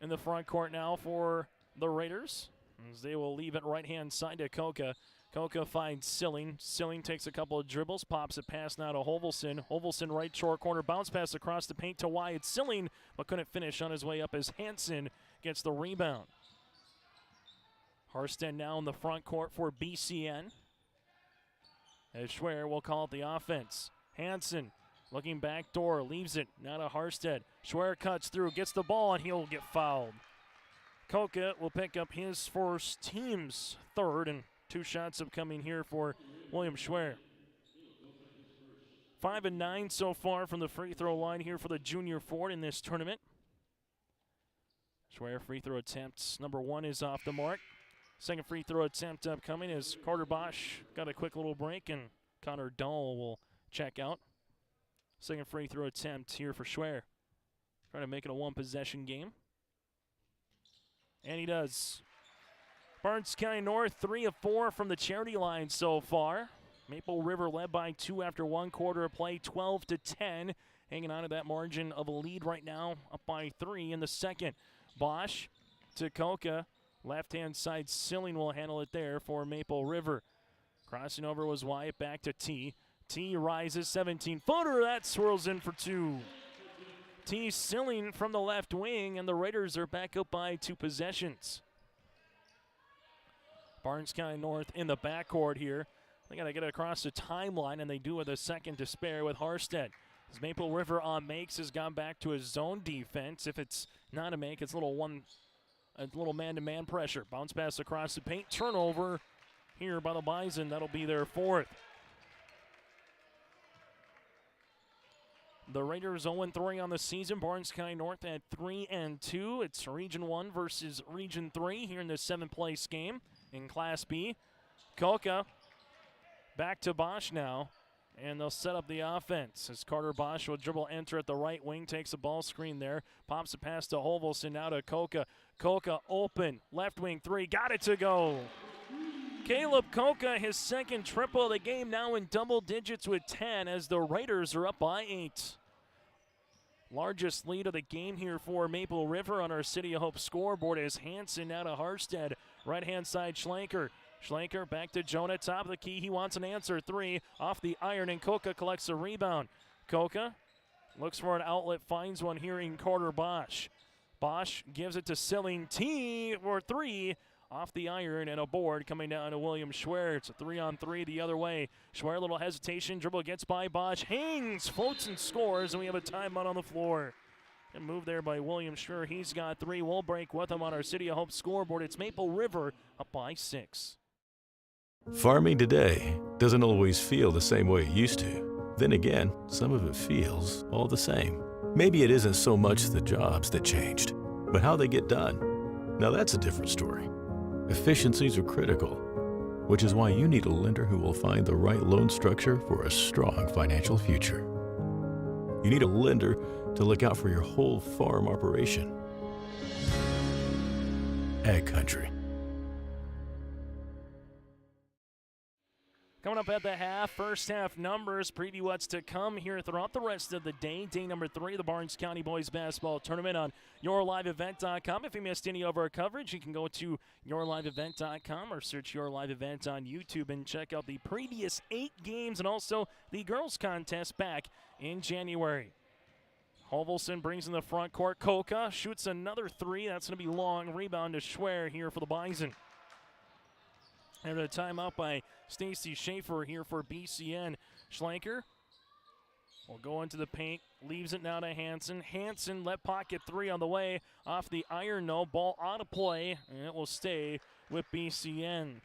in the front court now for the Raiders, as they will leave it right-hand side to Koka. Koka finds Silling. Silling takes a couple of dribbles, pops it past now to Hovelson. Hovelson right short corner, bounce pass across the paint to Wyatt Silling, but couldn't finish on his way up as Hansen gets the rebound. Harstead now in the front court for BCN, as Schwer will call it the offense. Hansen looking back door, leaves it, now to Harstead. Schwer cuts through, gets the ball, and he'll get fouled. Koka will pick up his first, team's 3rd, and 2 shots upcoming here for William Schwer. 5 and 9 so far from the free throw line here for the junior forward in this tournament. Schwer free throw attempts number 1 is off the mark. Second free throw attempt upcoming as Carter Bosch got a quick little break, and Connor Dahl will check out. Second free throw attempt here for Schwer. Trying to make it a 1-possession game. And he does. Barnes County North 3 of 4 from the charity line so far. Maple River led by 2 after 1 quarter of play, 12-10. Hanging on to that margin of a lead right now, up by 3 in the second. Bosch to Koka. Left-hand side, Silling will handle it there for Maple River. Crossing over was Wyatt, back to T. T rises, 17-footer, that swirls in for 2. T Silling from the left wing, and the Raiders are back up by 2 possessions. Barnes County North in the backcourt here. They got to get it across the timeline, and they do with a second to spare with Harstead. As Maple River on makes has gone back to his zone defense. If it's not a make, it's a little man-to-man pressure. Bounce pass across the paint, turnover here by the Bison. That'll be their 4th. The Raiders 0-3 on the season. Barnes County North at 3-2. It's Region 1 versus Region 3 here in the 7th-place game in Class B. Koka back to Bosch now, and they'll set up the offense as Carter Bosch will dribble enter at the right wing, takes a ball screen there, pops it past to Hovelson, now to Koka. Koka open, left wing 3, got it to go. Caleb Koka, his 2nd triple of the game, now in double digits with 10 as the Raiders are up by 8. Largest lead of the game here for Maple River on our City of Hope scoreboard is Hansen now to Harstead. Right-hand side, Schlenker. Schlenker back to Jonah, top of the key. He wants an answer. 3 off the iron, and Koka collects a rebound. Koka looks for an outlet, finds one here in Carter Bosch. Bosch gives it to Silling T for 3 off the iron, and a board coming down to William Schwer. It's a 3-on-3 the other way. Schwer, a little hesitation, dribble gets by Bosch, hangs, floats and scores, and we have a timeout on the floor. And move there by William Schwer. He's got 3. We'll break with him on our City of Hope scoreboard. It's Maple River up by 6. Farming today doesn't always feel the same way it used to. Then again, some of it feels all the same. Maybe it isn't so much the jobs that changed, but how they get done. Now that's a different story. Efficiencies are critical, which is why you need a lender who will find the right loan structure for a strong financial future. You need a lender to look out for your whole farm operation. Ag Country. Coming up at the half, first half numbers, preview what's to come here throughout the rest of the day. Day number 3 of the Barnes County Boys Basketball Tournament on YourLiveEvent.com. If you missed any of our coverage, you can go to YourLiveEvent.com or search Your Live Event on YouTube and check out the previous 8 games and also the girls' contest back in January. Hovelson brings in the front court. Koka shoots another 3. That's going to be long. Rebound to Schwer here for the Bison. And a timeout by Stacy Schaefer here for BCN. Schlenker will go into the paint, leaves it now to Hansen. Hansen let pocket 3 on the way. Off the iron, no. Ball out of play, and it will stay with BCN.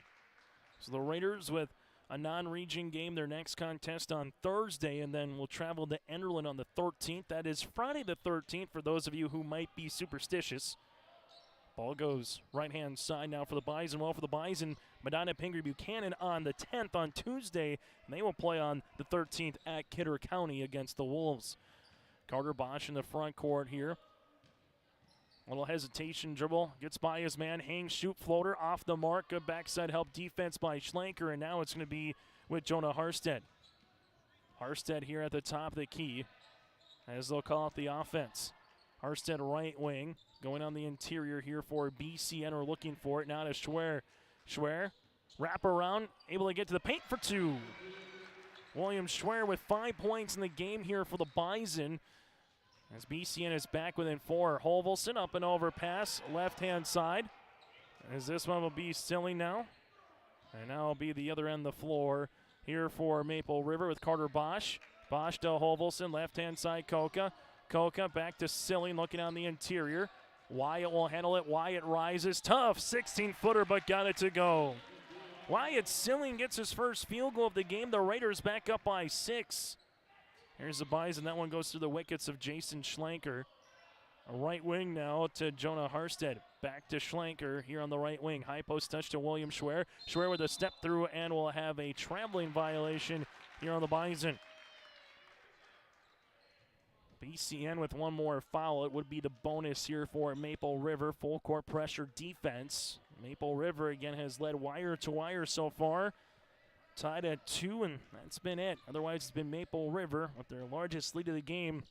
So the Raiders with a non-region game, their next contest on Thursday, and then we'll travel to Enderlin on the 13th. That is Friday the 13th for those of you who might be superstitious. Ball goes right-hand side now for the Bison. Well, for the Bison, Medina Pingree Buchanan on the 10th on Tuesday, and they will play on the 13th at Kidder County against the Wolves. Carter Bosch in the front court here. A little hesitation dribble, gets by his man, hangs, shoot, floater, off the mark. Good backside help defense by Schlenker, and now it's going to be with Jonah Harstead. Harstead here at the top of the key as they'll call out the offense. Harstead right wing, going on the interior here for BCN, are looking for it now to Schwer. Schwer, wrap around, able to get to the paint for 2. William Schwer with 5 points in the game here for the Bison. As BCN is back within 4. Hovelson up and over pass, left-hand side. As this one will be Silling now. And now will be the other end of the floor here for Maple River with Carter Bosch. Bosch to Hovelson, left-hand side Koka. Koka back to Silling, looking on the interior. Wyatt will handle it. Wyatt rises. Tough 16-footer, but got it to go. Wyatt Silling gets his first field goal of the game. The Raiders back up by 6. Here's the Bison. That one goes through the wickets of Jason Schlenker. A right wing now to Jonah Harstead. Back to Schlenker here on the right wing. High post touch to William Schwer. Schwer with a step through and will have a traveling violation here on the Bison. BCN with one more foul. It would be the bonus here for Maple River. Full court pressure defense. Maple River again has led wire to wire so far. Tied at 2, and that's been it. Otherwise, it's been Maple River with their largest lead of the game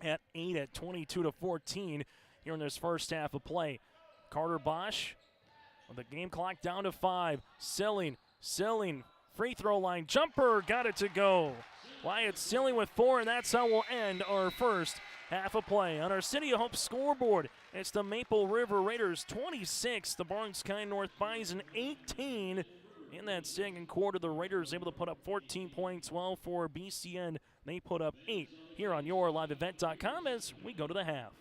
at 8 at 22-14 here in this first half of play. Carter Bosch with the game clock down to 5. Silling, free throw line jumper, got it to go. Wyatt Silling with 4, and that's how we'll end our first half of play. On our City of Hope scoreboard, it's the Maple River Raiders 26, the Barnes County North Bison 18. In that second quarter, the Raiders able to put up 14 points, while for BCN, they put up 8 here on YourLiveEvent.com as we go to the half.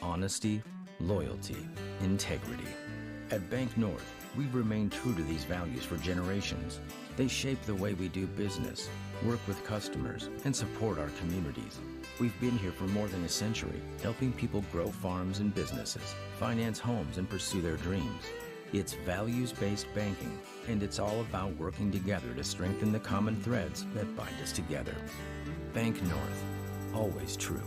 Honesty, loyalty, integrity. At Bank North, we've remained true to these values for generations. They shape the way we do business, work with customers, and support our communities. We've been here for more than a century, helping people grow farms and businesses, finance homes, and pursue their dreams. It's values-based banking, and it's all about working together to strengthen the common threads that bind us together. Bank North, always true.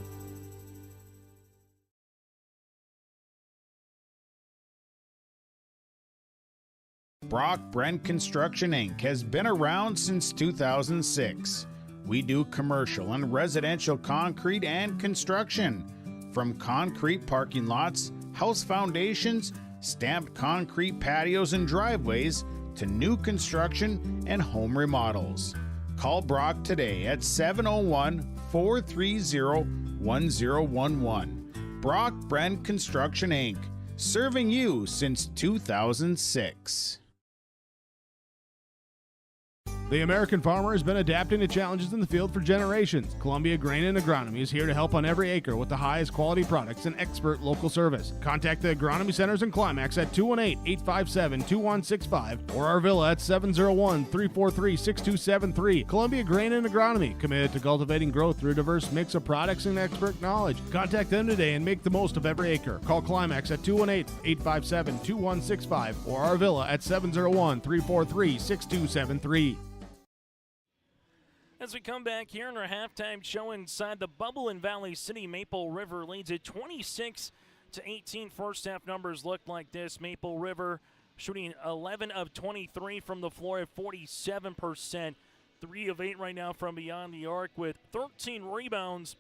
Brock Brent Construction Inc. has been around since 2006. We do commercial and residential concrete and construction, from concrete parking lots, house foundations, stamped concrete patios and driveways to new construction and home remodels. Call Brock today at 701-430-1011. Brock Brand Construction Inc., serving you since 2006. The American farmer has been adapting to challenges in the field for generations. Columbia Grain and Agronomy is here to help on every acre with the highest quality products and expert local service. Contact the Agronomy Centers in Climax at 218-857-2165 or our villa at 701-343-6273. Columbia Grain and Agronomy, committed to cultivating growth through a diverse mix of products and expert knowledge. Contact them today and make the most of every acre. Call Climax at 218-857-2165 or our villa at 701-343-6273. As we come back here in our halftime show inside the bubble in Valley City, Maple River leads it 26-18. First half numbers look like this. Maple River shooting 11 of 23 from the floor at 47%. 3 of 8 right now from beyond the arc with 13 rebounds,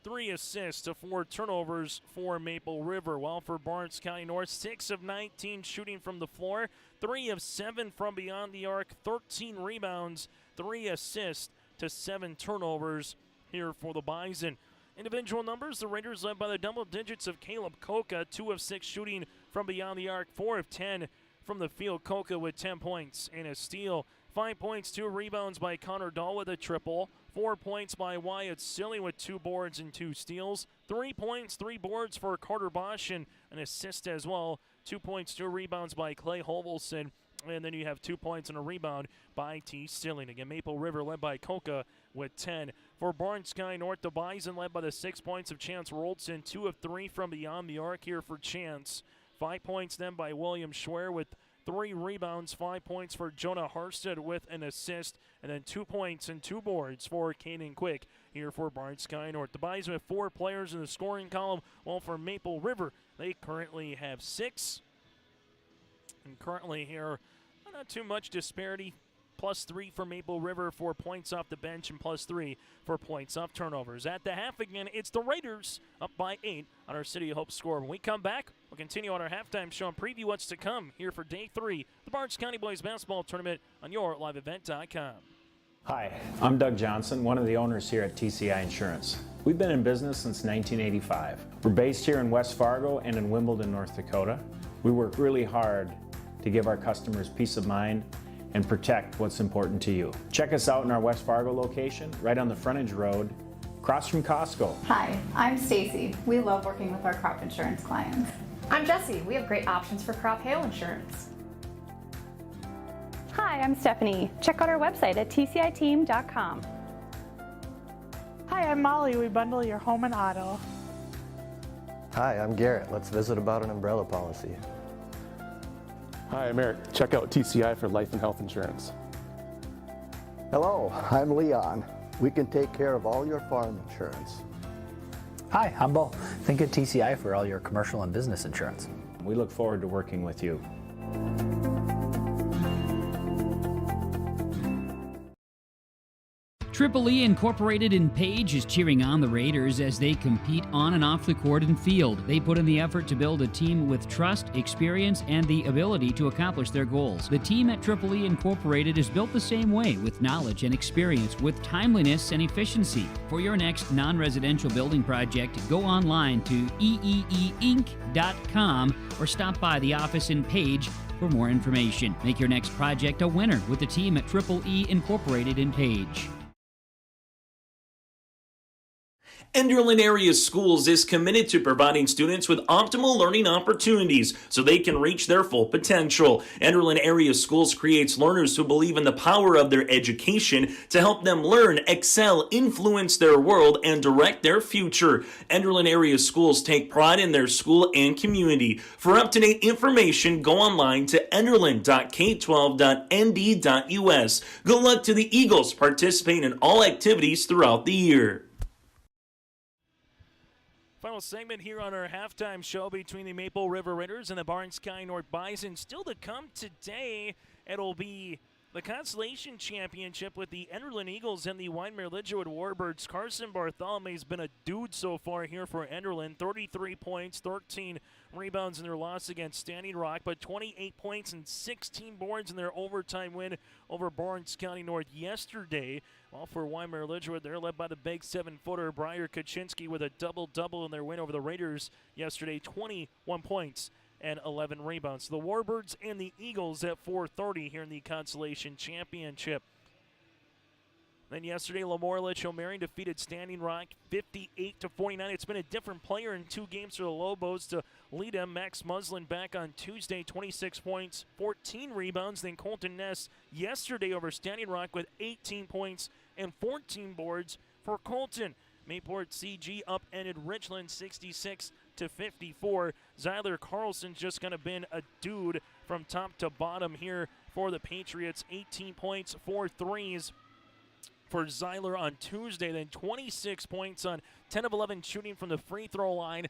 3 assists to 4 turnovers for Maple River. While for Barnes County North, 6 of 19 shooting from the floor, 3 of 7 from beyond the arc, 13 rebounds, 3 assists to 7 turnovers here for the Bison. Individual numbers, the Raiders led by the double digits of Caleb Coca, 2 of 6 shooting from beyond the arc, 4 of 10 from the field. Coca with 10 points and a steal. 5 points, 2 rebounds by Connor Dahl with a triple. 4 points by Wyatt Silly with 2 boards and 2 steals. 3 points, 3 boards for Carter Bosch and an assist as well. 2 points, 2 rebounds by Clay Hovelson. And then you have 2 points and a rebound by T. Stilling. Again, Maple River led by Coca with 10. For Barnes County North, the Bison led by the 6 points of Chance Roldson. 2 of 3 from beyond the arc here for Chance. 5 points then by William Schwer with 3 rebounds. 5 points for Jonah Harsted with an assist. And then 2 points and 2 boards for Caden Quick here for Barnes County North. The Bison have 4 players in the scoring column, while for Maple River, they currently have 6. And currently here, not too much disparity. +3 for Maple River for points off the bench and +3 for points off turnovers. At the half again, it's the Raiders up by 8 on our City of Hope score. When we come back, we'll continue on our halftime show and preview what's to come here for Day 3 of the Barnes County Boys Basketball Tournament on YourLiveEvent.com. Hi, I'm Doug Johnson, one of the owners here at TCI Insurance. We've been in business since 1985. We're based here in West Fargo and in Wimbledon, North Dakota. We work really hard to give our customers peace of mind and protect what's important to you. Check us out in our West Fargo location, right on the frontage road, across from Costco. Hi, I'm Stacy. We love working with our crop insurance clients. I'm Jessie. We have great options for crop hail insurance. Hi, I'm Stephanie. Check out our website at tciteam.com. Hi, I'm Molly. We bundle your home and auto. Hi, I'm Garrett. Let's visit about an umbrella policy. Hi, I'm Eric. Check out TCI for life and health insurance. Hello, I'm Leon. We can take care of all your farm insurance. Hi, I'm Bo. Think of TCI for all your commercial and business insurance. We look forward to working with you. Triple E Incorporated in Page is cheering on the Raiders as they compete on and off the court and field. They put in the effort to build a team with trust, experience, and the ability to accomplish their goals. The team at Triple E Incorporated is built the same way, with knowledge and experience, with timeliness and efficiency. For your next non-residential building project, go online to eeeinc.com or stop by the office in Page for more information. Make your next project a winner with the team at Triple E Incorporated in Page. Enderlin Area Schools is committed to providing students with optimal learning opportunities so they can reach their full potential. Enderlin Area Schools creates learners who believe in the power of their education to help them learn, excel, influence their world, and direct their future. Enderlin Area Schools take pride in their school and community. For up-to-date information, go online to enderlin.k12.nd.us. Good luck to the Eagles participating in all activities throughout the year. Final segment here on our halftime show between the Maple River Raiders and the Barnes County North Bison. Still to come today, it'll be The Consolation Championship with the Enderlin Eagles and the Wyndmere-Lidgerwood Warbirds. Carson Bartholomew has been a dude so far here for Enderlin. 33 points, 13 rebounds in their loss against Standing Rock, but 28 points and 16 boards in their overtime win over Barnes County North yesterday. While for Wyndmere-Lidgerwood, they're led by the big 7-footer Briar Kaczynski with a double-double in their win over the Raiders yesterday, 21 points and 11 rebounds. The Warbirds and the Eagles at 4:30 here in the Consolation Championship. Then yesterday, Lamorla-Lachomerion defeated Standing Rock 58-49. It's been a different player in 2 games for the Lobos to lead them. Max Muslin back on Tuesday, 26 points, 14 rebounds. Then Colton Ness yesterday over Standing Rock with 18 points and 14 boards for Colton. Mayport CG upended Richland 66-54. Zyler Carlson's just going to been a dude from top to bottom here for the Patriots. 18 points, 4 threes for Zyler on Tuesday. Then 26 points on 10 of 11 shooting from the free throw line.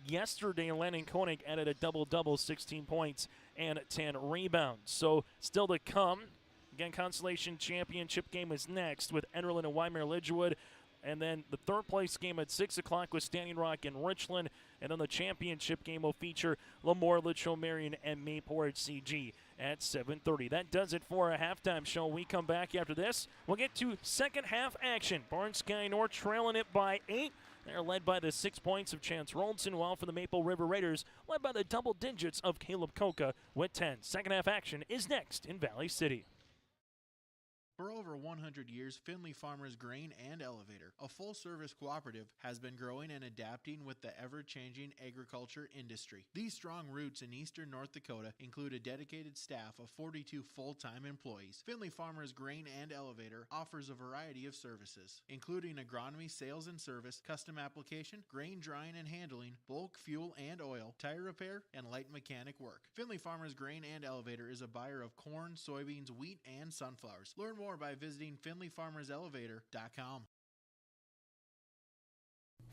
Yesterday, Landon Koenig added a double-double, 16 points and 10 rebounds. So still to come. Again, Consolation Championship game is next with Enderlin and Wyndmere-Lidgerwood. And then the third place game at 6 o'clock with Standing Rock and Richland. And then the championship game will feature Lamorla-Lachomerion and Mayport CG at 7:30. That does it for a halftime show. We come back after this. We'll get to second half action. Barnes County North trailing it by 8. They're led by the 6 points of Chance Roldson, while for the Maple River Raiders, led by the double digits of Caleb Koka with 10. Second half action is next in Valley City. For over 100 years, Findlay Farmers Grain and Elevator, a full-service cooperative, has been growing and adapting with the ever-changing agriculture industry. These strong roots in eastern North Dakota include a dedicated staff of 42 full-time employees. Findlay Farmers Grain and Elevator offers a variety of services, including agronomy, sales and service, custom application, grain drying and handling, bulk fuel and oil, tire repair, and light mechanic work. Findlay Farmers Grain and Elevator is a buyer of corn, soybeans, wheat, and sunflowers. Learn more by visiting FindlayFarmersElevator.com.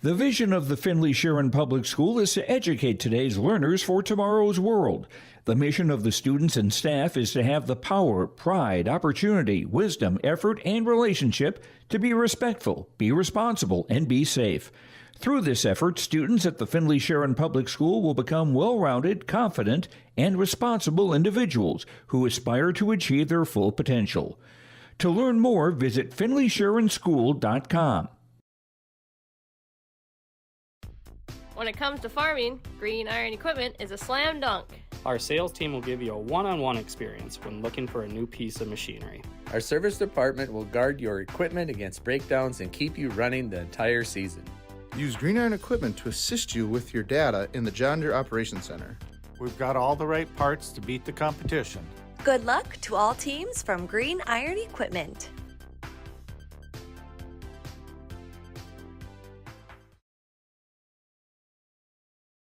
The vision of the Findlay-Sharon Public School is to educate today's learners for tomorrow's world. The mission of the students and staff is to have the power, pride, opportunity, wisdom, effort, and relationship to be respectful, be responsible, and be safe. Through this effort, students at the Findlay-Sharon Public School will become well-rounded, confident, and responsible individuals who aspire to achieve their full potential. To learn more, visit FindlaySharonSchool.com. When it comes to farming, Green Iron Equipment is a slam dunk. Our sales team will give you a one-on-one experience when looking for a new piece of machinery. Our service department will guard your equipment against breakdowns and keep you running the entire season. Use Green Iron Equipment to assist you with your data in the John Deere Operations Center. We've got all the right parts to beat the competition. Good luck to all teams from Green Iron Equipment.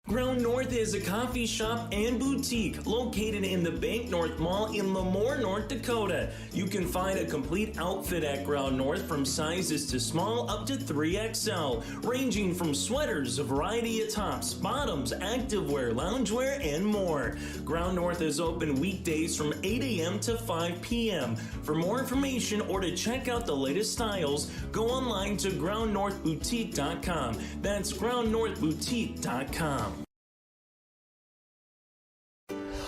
Ground North is a coffee shop and boutique located in the Bank North Mall in Lemoore, North Dakota. You can find a complete outfit at Ground North from sizes to small up to 3XL, ranging from sweaters, a variety of tops, bottoms, activewear, loungewear, and more. Ground North is open weekdays from 8 a.m. to 5 p.m. For more information or to check out the latest styles, go online to groundnorthboutique.com. That's groundnorthboutique.com.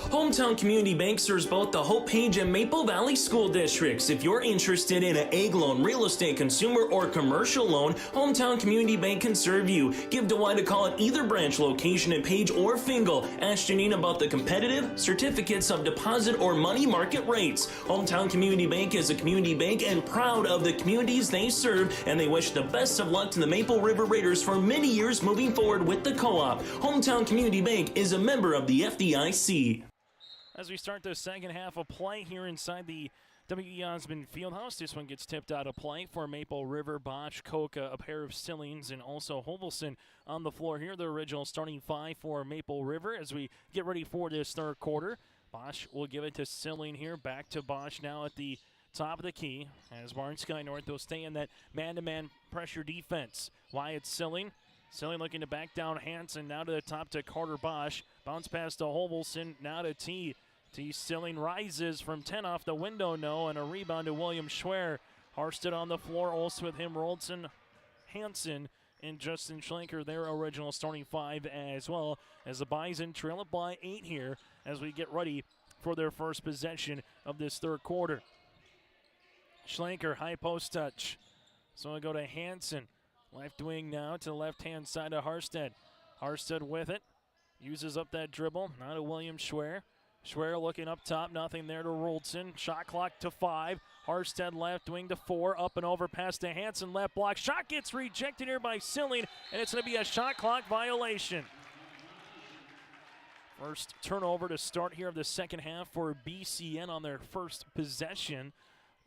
Hometown Community Bank serves both the Hope Page and Maple Valley school districts. If you're interested in an ag loan, real estate, consumer, or commercial loan, Hometown Community Bank can serve you. Give Dwight a call at either branch location in Page or Fingal. Ask Janine about the competitive certificates of deposit or money market rates. Hometown Community Bank is a community bank and proud of the communities they serve, and they wish the best of luck to the Maple River Raiders for many years moving forward with the co-op. Hometown Community Bank is a member of the FDIC. As we start the second half of play here inside the W.E. Osmond Fieldhouse, this one gets tipped out of play for Maple River, Bosch, Koka, a pair of Stillings, and also Hovelson on the floor here. The original starting 5 for Maple River as we get ready for this third quarter. Bosch will give it to Silling here. Back to Bosch now at the top of the key as Barnes County North will stay in that man-to-man pressure defense. Wyatt Silling. Silling looking to back down Hanson. Now to the top to Carter Bosch. Bounce pass to Hovelson. Now to T. T. Silling rises from 10 off the window, no, and a rebound to William Schwer. Harsted on the floor, also with him, Roldson, Hansen, and Justin Schlenker, their original starting 5 as well, as the Bison trail it by 8 here as we get ready for their first possession of this third quarter. Schlenker, high post touch. So we go to Hansen. Left wing now to the left-hand side of Harsted. Harsted with it. Uses up that dribble. Now to William Schwer. Schwer looking up top. Nothing there to Roldson. Shot clock to 5. Harsted left wing to 4. Up and over past to Hansen. Left block. Shot gets rejected here by Silling, and it's going to be a shot clock violation. First turnover to start here of the second half for BCN on their first possession.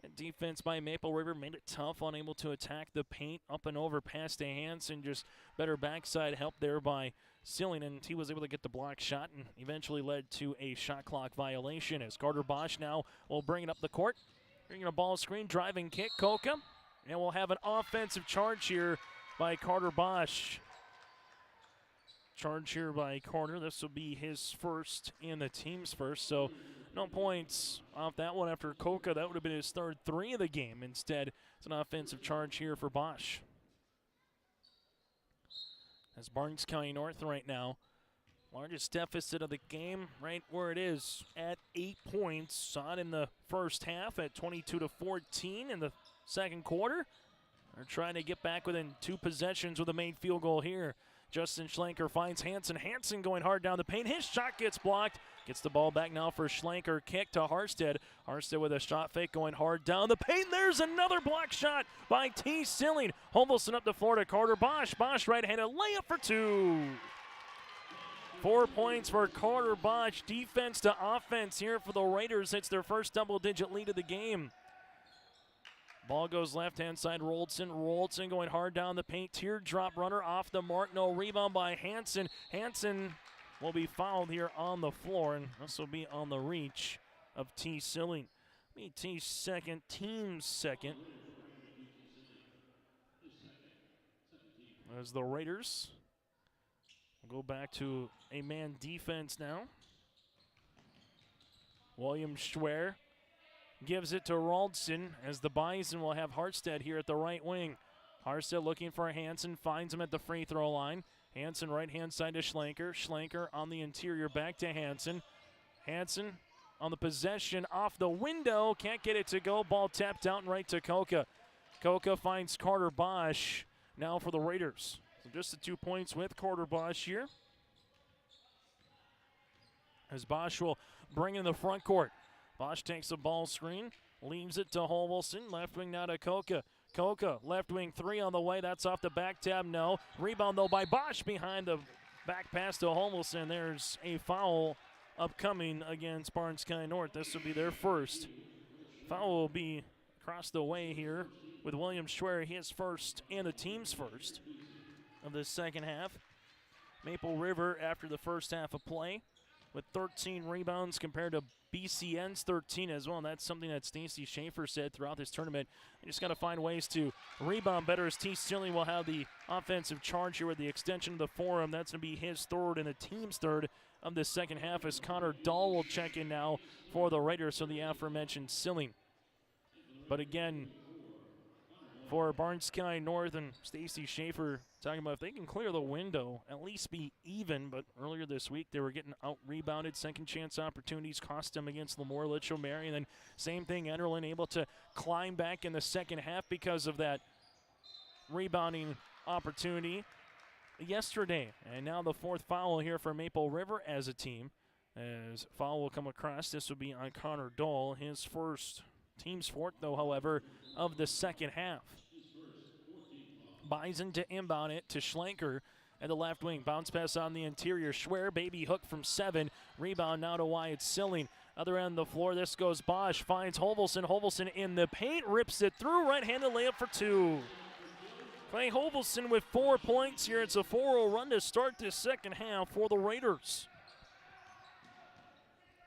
And defense by Maple River made it tough, unable to attack the paint. Up and over past to Hansen, just better backside help there by Silling, and he was able to get the block shot and eventually led to a shot clock violation as Carter Bosch now will bring it up the court. Bringing a ball screen, driving kick, Koka. And we'll have an offensive charge here by Carter Bosch. Charge here by Carter. This will be his first and the team's first, so no points off that one after Koka. That would have been his third 3 of the game. Instead, it's an offensive charge here for Bosch. As Barnes County North right now, largest deficit of the game, right where it is at 8 points. Saw it in the first half at 22-14 in the second quarter. They're trying to get back within 2 possessions with a main field goal here. Justin Schlenker finds Hansen. Hansen going hard down the paint. His shot gets blocked. Gets the ball back now for Schlenker. Kick to Harsted. Harsted with a shot fake going hard down the paint. There's another block shot by T. Silling. Hovelson up the floor to Carter Bosch. Bosch right-handed layup for 2. 4 points for Carter Bosch. Defense to offense here for the Raiders. It's their first double-digit lead of the game. Ball goes left-hand side, Roldson. Roldson going hard down the paint. Teardrop runner off the mark. No rebound by Hansen. Hansen will be fouled here on the floor, and this will be on the reach of T. Silling. T. second, team second. As the Raiders will go back to a man defense now. William Schwer gives it to Roldson as the Bison will have Harsted here at the right wing. Harsted looking for Hansen, finds him at the free throw line. Hansen right-hand side to Schlenker. Schlenker on the interior back to Hansen. Hansen on the possession off the window. Can't get it to go. Ball tapped out and right to Koka. Koka finds Carter Bosch now for the Raiders. So just the 2 points with Carter Bosch here. As Bosch will bring in the front court. Bosch takes the ball screen, leaves it to Hovelson. Left wing now to Koka. Koka, left wing 3 on the way. That's off the back tab, no. Rebound, though, by Bosch behind the back pass to Hovelson. There's a foul upcoming against Barnes County North. This will be their first. Foul will be across the way here with William Schwer, his first and the team's first of the second half. Maple River, after the first half of play, with 13 rebounds compared to BCN's 13 as well. And that's something that Stacey Schaefer said throughout this tournament. You just got to find ways to rebound better, as T. Silling will have the offensive charge here with the extension of the forearm. That's going to be his third and the team's third of the second half, as Connor Dahl will check in now for the Raiders, so the aforementioned Silling. But again, for Barnes County North and Stacey Schaefer talking about if they can clear the window, at least be even. But earlier this week, they were getting out-rebounded. Second chance opportunities cost them against Lemoore, Litchfield, Mary. And then same thing, Enderlin able to climb back in the second half because of that rebounding opportunity yesterday. And now the fourth foul here for Maple River as a team. As foul will come across, this will be on Connor Dahl, his first. Team's fourth, though, however, of the second half. Bison to inbound it to Schlenker at the left wing. Bounce pass on the interior. Schwer, baby hook from 7. Rebound now to Wyatt Silling. Other end of the floor, this goes Bosch. Finds Hovelson. Hovelson in the paint. Rips it through. Right-handed layup for 2. Clay Hovelson with 4 points here. It's a 4-0 run to start this second half for the Raiders.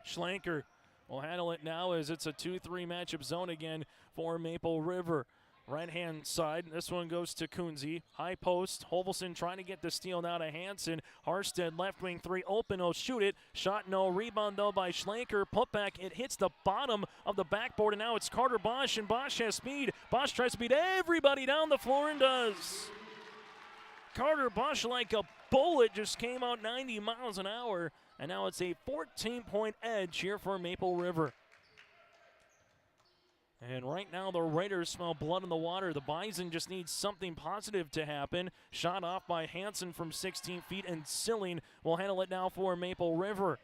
Schlenker will handle it now as it's a 2-3 matchup zone again for Maple River. Right-hand side, this one goes to Kunze. High post, Hovelson trying to get the steal now to Hansen. Harstead, left wing three, open, he'll shoot it. Shot no, rebound though by Schlenker. Putback, it hits the bottom of the backboard, and now it's Carter Bosch, and Bosch has speed. Bosch tries to beat everybody down the floor and does. Carter Bosch, like a bullet, just came out 90 miles an hour, and now it's a 14-point edge here for Maple River. And right now the Raiders smell blood in the water. The Bison just need something positive to happen. Shot off by Hansen from 16 feet, and Silling will handle it now for Maple River.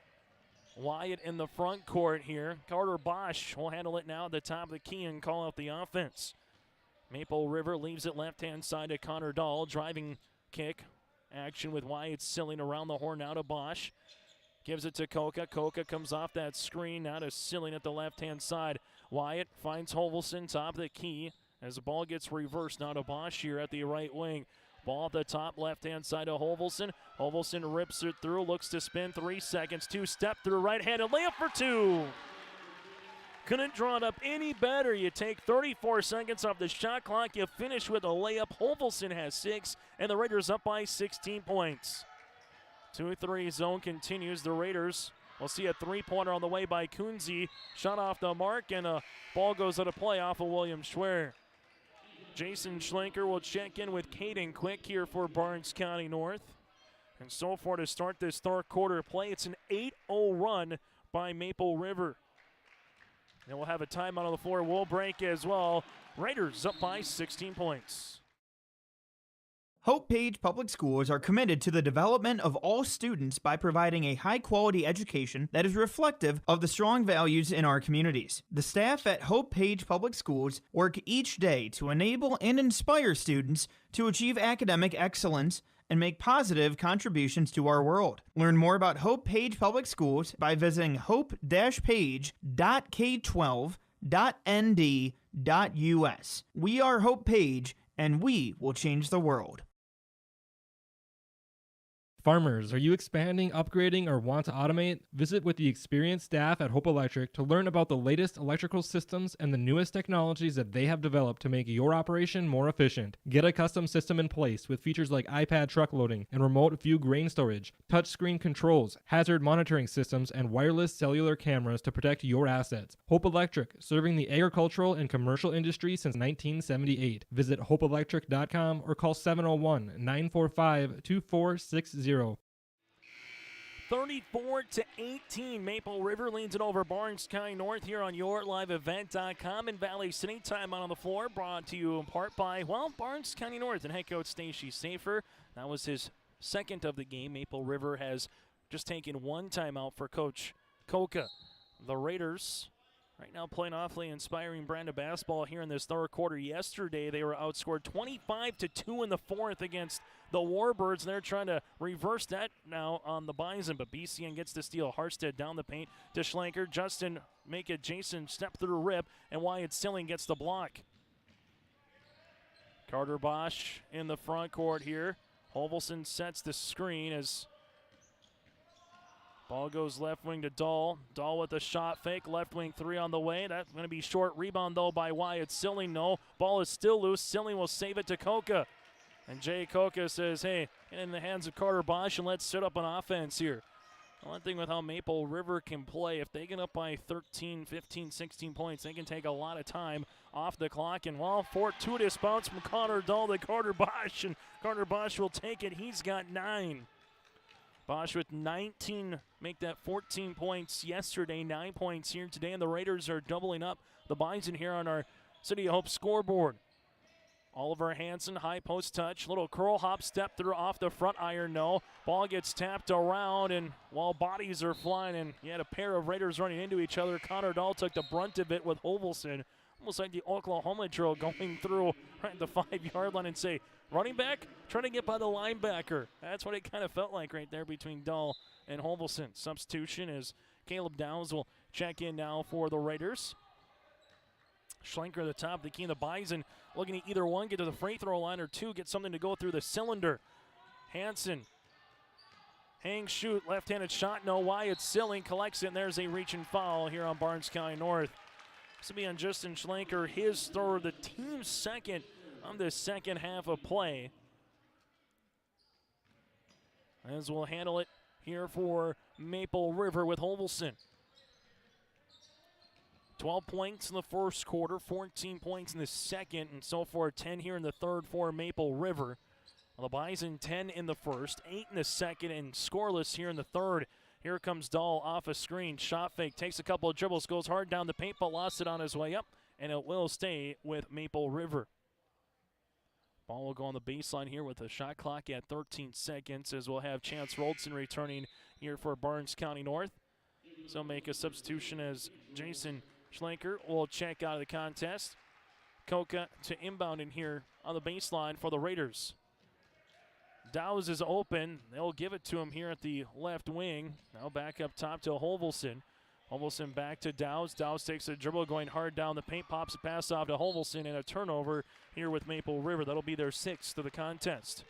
Wyatt in the front court here. Carter Bosch will handle it now at the top of the key and call out the offense. Maple River leaves it left-hand side to Connor Dahl. Driving kick action with Wyatt Silling around the horn now to Bosch. Gives it to Koka. Koka comes off that screen now to Silling at the left-hand side. Wyatt finds Hovelson top of the key as the ball gets reversed now to Bosch here at the right wing. Ball at the top left-hand side to Hovelson. Hovelson rips it through, looks to spin, 3 seconds, two-step through right-handed layup for two. Couldn't draw it up any better. You take 34 seconds off the shot clock, you finish with a layup. Hovelson has 6, and the Raiders up by 16 points. 2-3 zone continues. The Raiders will see a three-pointer on the way by Kunze. Shot off the mark, and a ball goes out of play off of William Schwer. Jason Schlenker will check in with Caden Quick here for Barnes County North. And so far to start this third quarter play, it's an 8-0 run by Maple River. And we'll have a timeout on the floor. We'll break as well. Raiders up by 16 points. Hope Page Public Schools are committed to the development of all students by providing a high-quality education that is reflective of the strong values in our communities. The staff at Hope Page Public Schools work each day to enable and inspire students to achieve academic excellence and make positive contributions to our world. Learn more about Hope Page Public Schools by visiting hope-page.k12.nd.us. We are Hope Page, and we will change the world. Farmers, are you expanding, upgrading, or want to automate? Visit with the experienced staff at Hope Electric to learn about the latest electrical systems and the newest technologies that they have developed to make your operation more efficient. Get a custom system in place with features like iPad truck loading and remote view grain storage, touchscreen controls, hazard monitoring systems, and wireless cellular cameras to protect your assets. Hope Electric, serving the agricultural and commercial industry since 1978. Visit hopeelectric.com or call 701-945-2460. 34-18, Maple River leads it over Barnes County North here on YourLiveEvent.com. And Valley City timeout on the floor brought to you in part by, well, Barnes County North and head coach Stacey Safer. That was his second of the game. Maple River has just taken one timeout for Coach Koka. The Raiders right now playing awfully inspiring brand of basketball here in this third quarter. Yesterday, they were outscored 25-2 in the fourth against the Warbirds. They're trying to reverse that now on the Bison, but BCN gets the steal. Harstead down the paint to Schlenker. Justin make it. Jason step through rip, and Wyatt Silling gets the block. Carter Bosch in the front court here. Hovelson sets the screen as ball goes left wing to Dahl. Dahl with a shot fake. Left wing three on the way. That's going to be short. Rebound, though, by Wyatt Silling. No. Ball is still loose. Silling will save it to Koka. And Jay Koka says, hey, get in the hands of Carter Bosch and let's set up an offense here. One thing with how Maple River can play, if they get up by 13, 15, 16 points, they can take a lot of time off the clock. And, well, fortuitous bounce from Connor Dahl to Carter Bosch. And Carter Bosch will take it. He's got 9. Bosch with 19, make that 14 points yesterday, 9 points here today, and the Raiders are doubling up the Bison here on our City of Hope scoreboard. Oliver Hansen, high post touch, little curl hop step through off the front iron, no. Ball gets tapped around, and while bodies are flying, and you had a pair of Raiders running into each other, Connor Dahl took the brunt of it with Hovelson. Almost like the Oklahoma drill going through right at the 5-yard line and say, running back, trying to get by the linebacker. That's what it kind of felt like right there between Dahl and Hovelson. Substitution as Caleb Downs will check in now for the Raiders. Schlenker at the top of the key, and the Bison looking at either one, get to the free throw line, or two, get something to go through the cylinder. Hansen, hang, shoot, left-handed shot, no. Wyatt Silling collects it, and there's a reach and foul here on Barnes County North. This will be on Justin Schlenker, his third, the team's second on the second half of play. As we'll handle it here for Maple River with Hovelson. 12 points in the first quarter, 14 points in the second, and so far 10 here in the third for Maple River. Well, the Bison 10 in the first, 8 in the second, and scoreless here in the third. Here comes Dahl off a screen. Shot fake, takes a couple of dribbles, goes hard down the paint, but lost it on his way up, and it will stay with Maple River. Ball will go on the baseline here with a shot clock at 13 seconds as we'll have Chance Roldson returning here for Barnes County North. So make a substitution as Jason Schlenker will check out of the contest. Koka to inbound in here on the baseline for the Raiders. Dowse is open. They'll give it to him here at the left wing. Now back up top to Hovelson. Hovelson back to Dowse. Dowse takes a dribble going hard down the paint, pops a pass off to Hovelson, and a turnover here with Maple River. That'll be their 6th of the contest.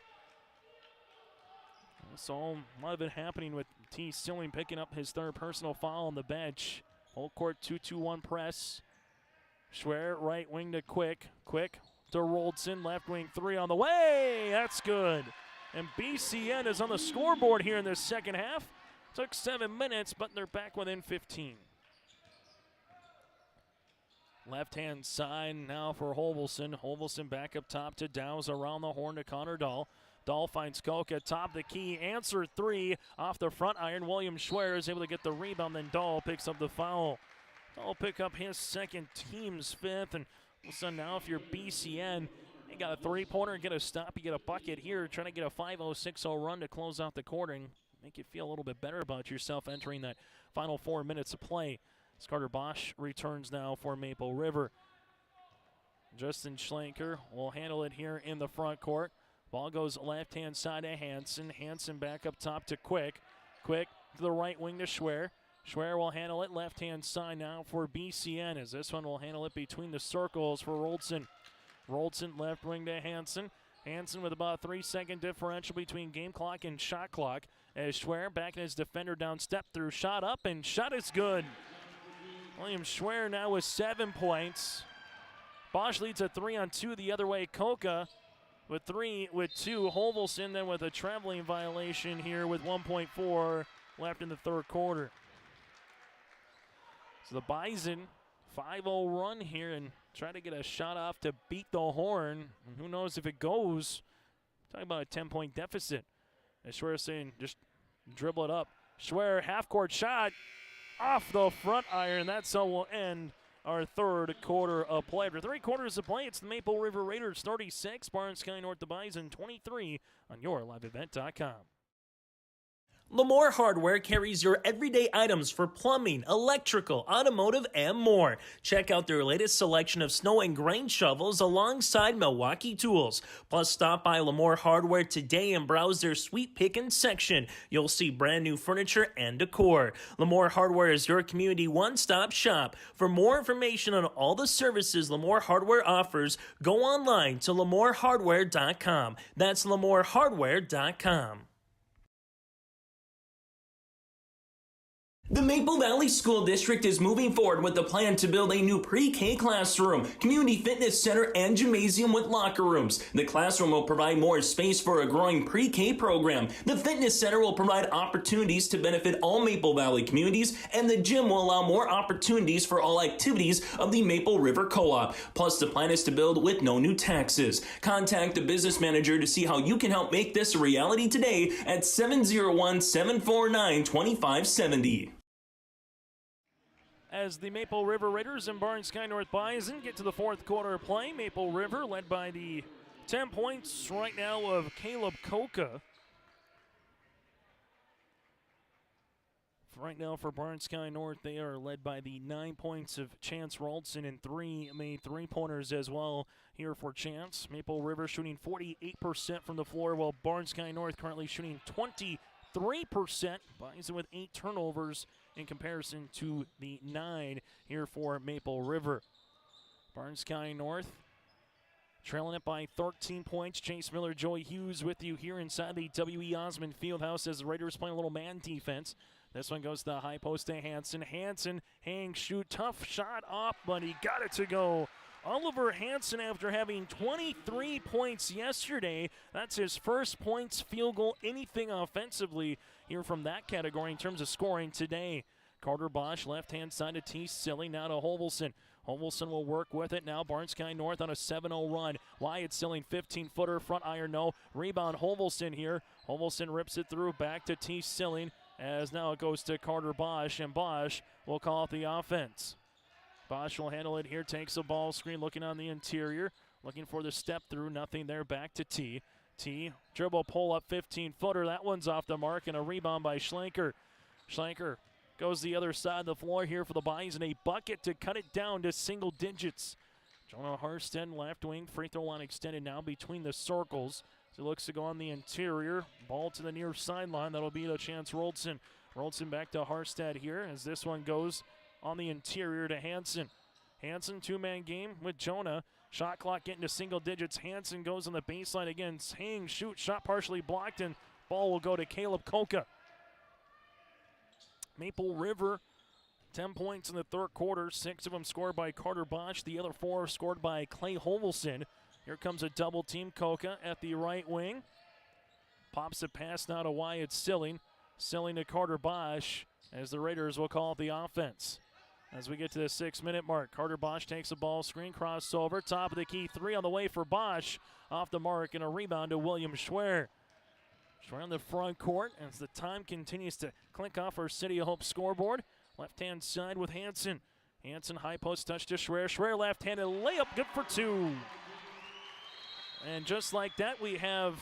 So might have been happening with T. Stilling picking up his third personal foul on the bench. Full court 2-2-1 press. Schwer right wing to Quick. Quick to Roldson. Left wing 3 on the way. That's good. And BCN is on the scoreboard here in this second half. Took 7 minutes, but they're back within 15. Left-hand side now for Hovelson. Hovelson back up top to Dowse, around the horn to Connor Dahl. Dahl finds Koka, top the key, answer 3 off the front iron. William Schwer is able to get the rebound, then Dahl picks up the foul. Dahl pick up his second, team's 5th, and all of a sudden now if you're BCN, you got a three-pointer and get a stop, you get a bucket here, trying to get a 5-0-6-0 run to close out the quarter and make you feel a little bit better about yourself entering that final 4 minutes of play. As Carter Bosch returns now for Maple River. Justin Schlenker will handle it here in the front court. Ball goes left-hand side to Hansen. Hansen back up top to Quick. Quick to the right wing to Schwer. Schwer will handle it left-hand side now for BCN, as this one will handle it between the circles for Roldson. Roldson left wing to Hansen. Hansen with about a 3-second differential between game clock and shot clock. As Schwer back in his defender down, step through, shot up, and shot is good. William Schwer now with 7 points. Bosch leads a 3-on-2 the other way. Koka with 3 with 2. Hovelson then with a traveling violation here with 1.4 left in the third quarter. So the Bison 5-0 run here and try to get a shot off to beat the horn. And who knows if it goes. Talking about a 10-point deficit. As Schwer saying just dribble it up. Schwer half-court shot off the front iron. That's how we'll end our third quarter of play. After 3 quarters of play, it's the Maple River Raiders 36, Barnes County North the Bison 23 on YourLiveEvent.com. Lamore Hardware carries your everyday items for plumbing, electrical, automotive, and more. Check out their latest selection of snow and grain shovels alongside Milwaukee tools. Plus, stop by Lamore Hardware today and browse their sweet pickin' section. You'll see brand new furniture and decor. Lamore Hardware is your community one-stop shop. For more information on all the services Lamore Hardware offers, go online to LamoreHardware.com. That's LamoreHardware.com. The Maple Valley School District is moving forward with the plan to build a new pre-K classroom, community fitness center, and gymnasium with locker rooms. The classroom will provide more space for a growing pre-K program. The fitness center will provide opportunities to benefit all Maple Valley communities, and the gym will allow more opportunities for all activities of the Maple River Co-op. Plus, the plan is to build with no new taxes. Contact the business manager to see how you can help make this a reality today at 701-749-2570. As the Maple River Raiders and Barnes County North Bison get to the fourth quarter of play, Maple River led by the 10 points right now of Caleb Koka. Right now for Barnes County North, they are led by the 9 points of Chance Roldson and 3 made three-pointers as well here for Chance. Maple River shooting 48% from the floor, while Barnes County North currently shooting 23%. Bison with 8 turnovers in comparison to the 9 here for Maple River. Barnes County North trailing it by 13 points. Chase Miller, Joey Hughes with you here inside the W.E. Osmond Fieldhouse as the Raiders playing a little man defense. This one goes to the high post to Hansen. Hansen, hang, shoot, tough shot off, but he got it to go. Oliver Hansen, after having 23 points yesterday, that's his first points, field goal, anything offensively here from that category in terms of scoring today. Carter Bosch, left-hand side to T. Silling, now to Hovelson. Hovelson will work with it now. Barnes County North on a 7-0 run. Wyatt Silling, 15-footer, front iron, no. Rebound, Hovelson here. Hovelson rips it through, back to T. Silling, as now it goes to Carter Bosch, and Bosch will call it the offense. Bosch will handle it here, takes the ball screen, looking on the interior, looking for the step through, nothing there, back to T. T, dribble, pull up, 15-footer, that one's off the mark, and a rebound by Schlenker. Schlenker goes the other side of the floor here for the Bison, a bucket to cut it down to single digits. Jonah Harstead, left wing, free throw line extended now between the circles. So he looks to go on the interior, ball to the near sideline, that'll be the Chance Roldson. Roldson back to Harstead here as this one goes on the interior to Hansen. Hansen, two-man game with Jonah. Shot clock getting to single digits. Hansen goes on the baseline again. Hang, shoot, shot partially blocked, and ball will go to Caleb Koka. Maple River, 10 points in the third quarter. 6 of them scored by Carter Bosch. The other 4 scored by Clay Hovelson. Here comes a double team. Koka at the right wing. Pops a pass now to Wyatt Silling. Silling to Carter Bosch as the Raiders will call it the offense. As we get to the 6-minute mark, Carter Bosch takes the ball, screen crossover, top of the key, 3 on the way for Bosch, off the mark, and a rebound to William Schwer. Schwer on the front court as the time continues to click off our City of Hope scoreboard. Left-hand side with Hansen. Hansen, high post touch to Schwer. Schwer left-handed layup, good for 2. And just like that, we have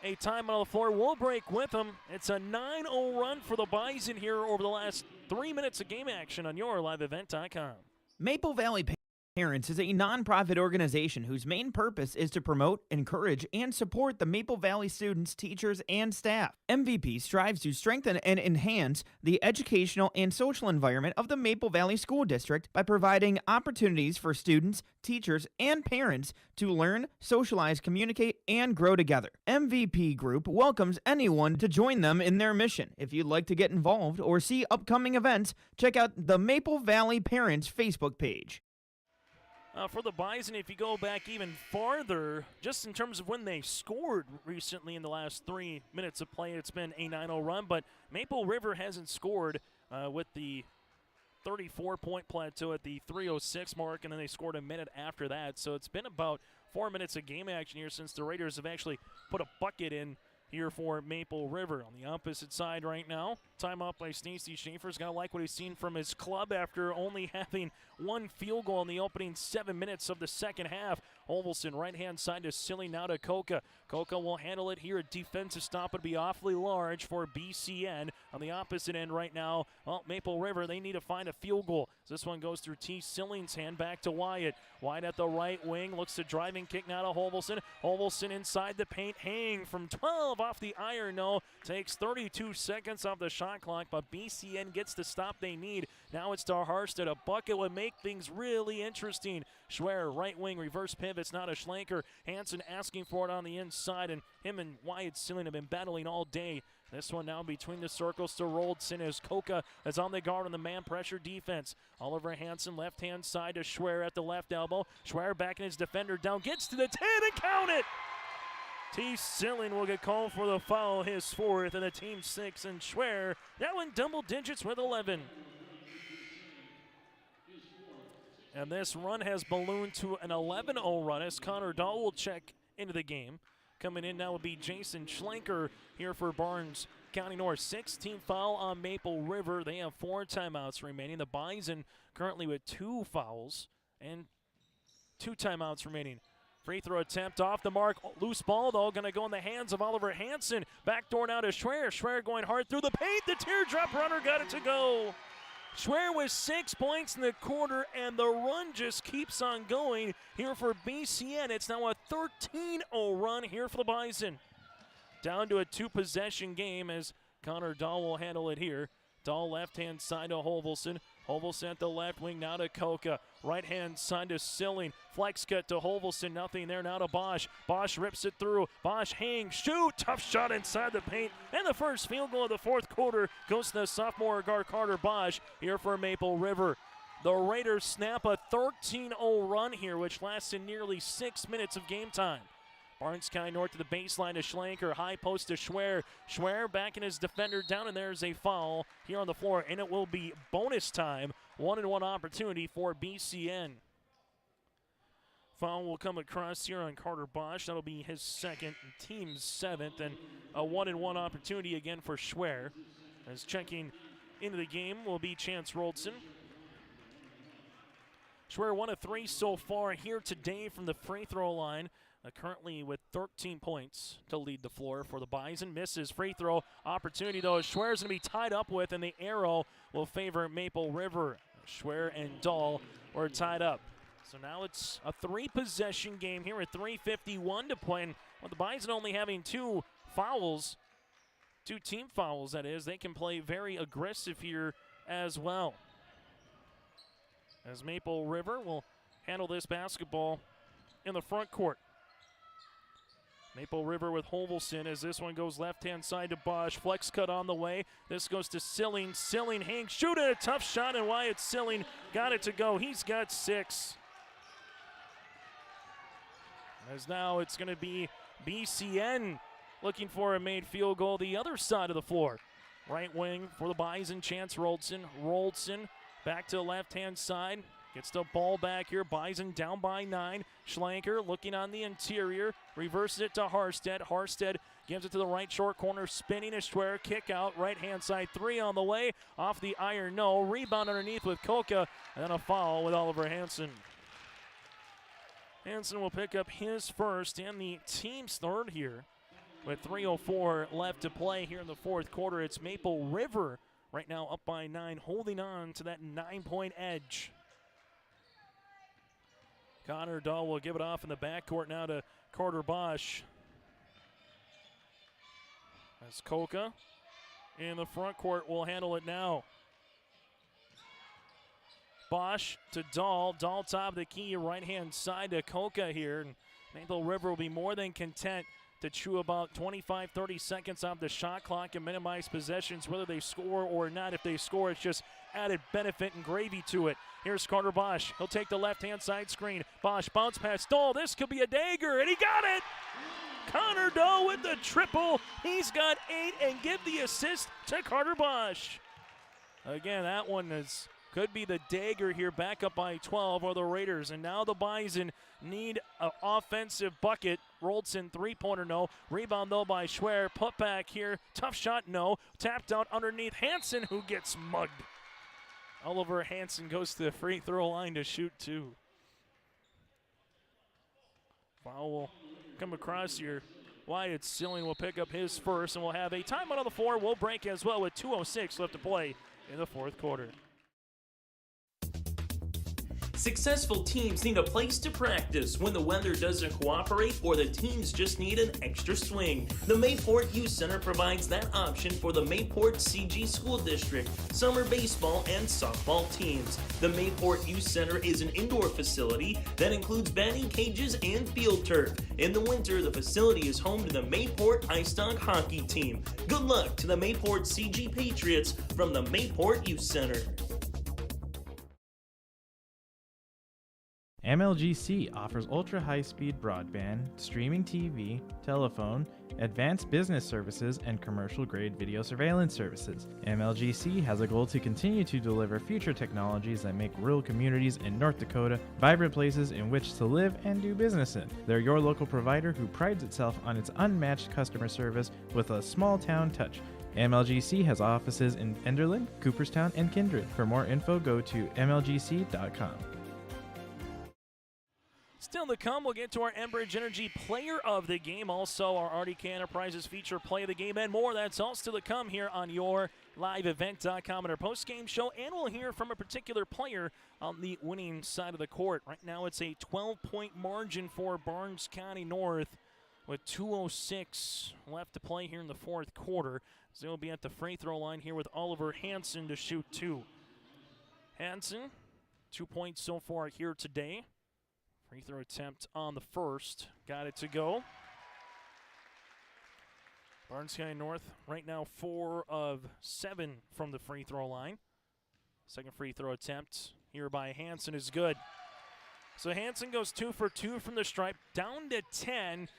a time on the floor. We'll break with them. It's a 9-0 run for the Bison here over the last 3 minutes of game action on YourLiveEvent.com. Maple Valley Parents is a nonprofit organization whose main purpose is to promote, encourage, and support the Maple Valley students, teachers, and staff. MVP strives to strengthen and enhance the educational and social environment of the Maple Valley School District by providing opportunities for students, teachers, and parents to learn, socialize, communicate, and grow together. MVP Group welcomes anyone to join them in their mission. If you'd like to get involved or see upcoming events, check out the Maple Valley Parents Facebook page. For the Bison, if you go back even farther, just in terms of when they scored recently in the last 3 minutes of play, it's been a 9-0 run, but Maple River hasn't scored with the 34-point plateau at the 3:06 mark, and then they scored a minute after that. So it's been about 4 minutes of game action here since the Raiders have actually put a bucket in here for Maple River. On the opposite side right now, timeout by Stacey Schaefer's got to like what he's seen from his club after only having 1 field goal in the opening 7 minutes of the second half. Hovelson, right-hand side to Silly, now to Koka. Koka will handle it here. A defensive stop would be awfully large for BCN. On the opposite end right now, Maple River, they need to find a field goal. This one goes through T. Silling's hand, back to Wyatt. Wyatt at the right wing, looks to driving kick now to Hovelson. Hovelson inside the paint, hang from 12 off the iron, no. Takes 32 seconds off the shot clock, but BCN gets the stop they need. Now it's to Harstead. A bucket would make things really interesting. Schwer, right wing, reverse pivots, now to Schlenker. Hansen asking for it on the inside, and him and Wyatt Silling have been battling all day. This one now between the circles to Roldson as Koka is on the guard on the man pressure defense. Oliver Hansen, left-hand side to Schwer at the left elbow. Schwer backing his defender down, gets to the 10 and count it! T. Silling will get called for the foul, his 4th, and the team 6, and Schwer, that one double digits with 11. And this run has ballooned to an 11-0 run as Connor Dahl will check into the game. Coming in now will be Jason Schlenker here for Barnes County North. 16th foul on Maple River. They have 4 timeouts remaining. The Bison currently with 2 fouls and 2 timeouts remaining. Free throw attempt off the mark. Loose ball, though, going to go in the hands of Oliver Hansen. Backdoor now to Schwer. Schwer going hard through the paint. The teardrop runner got it to go. Schwer with 6 points in the quarter, and the run just keeps on going here for BCN. It's now a 13-0 run here for the Bison. Down to a 2-possession game as Connor Dahl will handle it here. Dahl left-hand side to Hovelson. Hovelson at the left wing, now to Koka. Right hand side to Silling. Flex cut to Hovelson, nothing there, now to Bosch. Bosch rips it through. Bosch hangs, shoot, tough shot inside the paint. And the first field goal of the fourth quarter goes to the sophomore guard Carter Bosch here for Maple River. The Raiders snap a 13-0 run here, which lasted nearly 6 minutes of game time. Barnes County North to the baseline to Schlenker, high post to Schwer. Schwer backing his defender down, and there's a foul here on the floor, and it will be bonus time. 1-and-1 opportunity for BCN. Foul will come across here on Carter Bosch. That'll be his second, team's seventh, and a 1-and-1 opportunity again for Schwer. As checking into the game will be Chance Roldson. Schwer 1 of 3 so far here today from the free throw line. Currently with 13 points to lead the floor for the Bison. Misses free throw opportunity though. Schwer's going to be tied up with, and the arrow will favor Maple River. Schwer and Dahl were tied up. So now it's a 3-possession game here with 3:51 to play. And with the Bison only having 2 fouls, 2 team fouls that is, they can play very aggressive here as well. As Maple River will handle this basketball in the front court. Maple River with Hovelson as this one goes left-hand side to Bosch. Flex cut on the way. This goes to Silling. Silling hangs, shooting a tough shot, and Wyatt Silling got it to go. He's got 6. As now it's going to be BCN looking for a made field goal the other side of the floor. Right wing for the Bison, Chance Roldson. Roldson back to the left-hand side. Gets the ball back here. Bison down by 9. Schlenker looking on the interior. Reverses it to Harstead. Harstead gives it to the right short corner. Spinning a Schwer. Kick out. Right-hand side 3 on the way. Off the iron, no. Rebound underneath with Koka. And then a foul with Oliver Hansen. Hansen will pick up his first and the team's third here. With 3:04 left to play here in the fourth quarter. It's Maple River right now up by 9, holding on to that 9-point edge. Connor Dahl will give it off in the backcourt now to Carter Bosch. As Koka in the front court will handle it now. Bosch to Dahl. Dahl top of the key, right-hand side to Koka here. And Maple River will be more than content to chew about 25-30 seconds off the shot clock and minimize possessions, whether they score or not. If they score, it's just added benefit and gravy to it. Here's Carter Bosch. He'll take the left-hand side screen. Bosch bounce pass. Dahl, this could be a dagger, and he got it! Connor Dahl with the triple. He's got 8, and give the assist to Carter Bosch. Again, that one could be the dagger here, back up by 12 are the Raiders. And now the Bison need an offensive bucket. Roldson, 3-pointer, no. Rebound, though, by Schwer. Put back here. Tough shot, no. Tapped out underneath Hansen, who gets mugged. Oliver Hansen goes to the free throw line to shoot 2. Foul will come across here. Wyatt Silling will pick up his first, and we'll have a timeout on the floor. We'll break as well with 2:06 left to play in the fourth quarter. Successful teams need a place to practice when the weather doesn't cooperate or the teams just need an extra swing. The Mayport Youth Center provides that option for the Mayport CG School District, summer baseball and softball teams. The Mayport Youth Center is an indoor facility that includes batting cages and field turf. In the winter, the facility is home to the Mayport Ice Dog hockey team. Good luck to the Mayport CG Patriots from the Mayport Youth Center. MLGC offers ultra-high-speed broadband, streaming TV, telephone, advanced business services, and commercial-grade video surveillance services. MLGC has a goal to continue to deliver future technologies that make rural communities in North Dakota vibrant places in which to live and do business in. They're your local provider who prides itself on its unmatched customer service with a small-town touch. MLGC has offices in Enderlin, Cooperstown, and Kindred. For more info, go to mlgc.com. Still to come, we'll get to our Enbridge Energy Player of the Game. Also, our RDK Enterprises feature Play of the Game and more. That's all still to come here on your liveevent.com and our post-game show. And we'll hear from a particular player on the winning side of the court. Right now, it's a 12-point margin for Barnes County North with 2:06 left to play here in the fourth quarter. So they'll be at the free throw line here with Oliver Hansen to shoot 2. Hansen, 2 points so far here today. Free throw attempt on the first. Got it to go. Barnes County North right now 4 of 7 from the free throw line. Second free throw attempt here by Hansen is good. So Hansen goes 2 for 2 from the stripe, down to 10.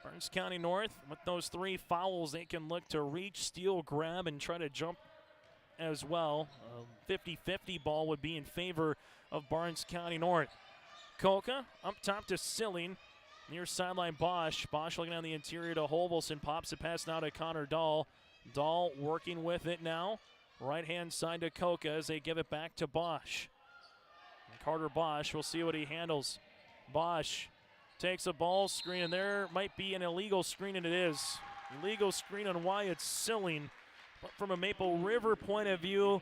Barnes County North, with those 3 fouls, they can look to reach, steal, grab, and try to jump as well. 50-50 ball would be in favor of Barnes County North. Koka up top to Silling. Near sideline Bosch. Bosch looking on the interior to Holvelson. Pops it past now to Connor Dahl. Dahl working with it now. Right-hand side to Koka as they give it back to Bosch. And Carter Bosch, we'll see what he handles. Bosch takes a ball screen, and there might be an illegal screen, and it is. Illegal screen on Wyatt Silling. But from a Maple River point of view,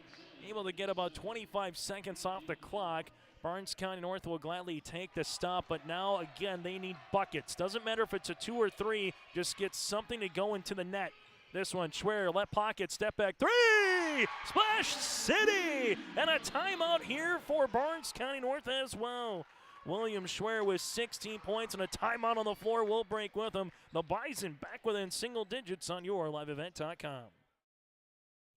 able to get about 25 seconds off the clock. Barnes County North will gladly take the stop, but now, again, they need buckets. Doesn't matter if it's a 2 or 3, just get something to go into the net. This one, Schwer, left pocket, step back, 3! Splash City! And a timeout here for Barnes County North as well. William Schwer with 16 points and a timeout on the floor. We'll break with him. The Bison back within single digits on YourLiveEvent.com.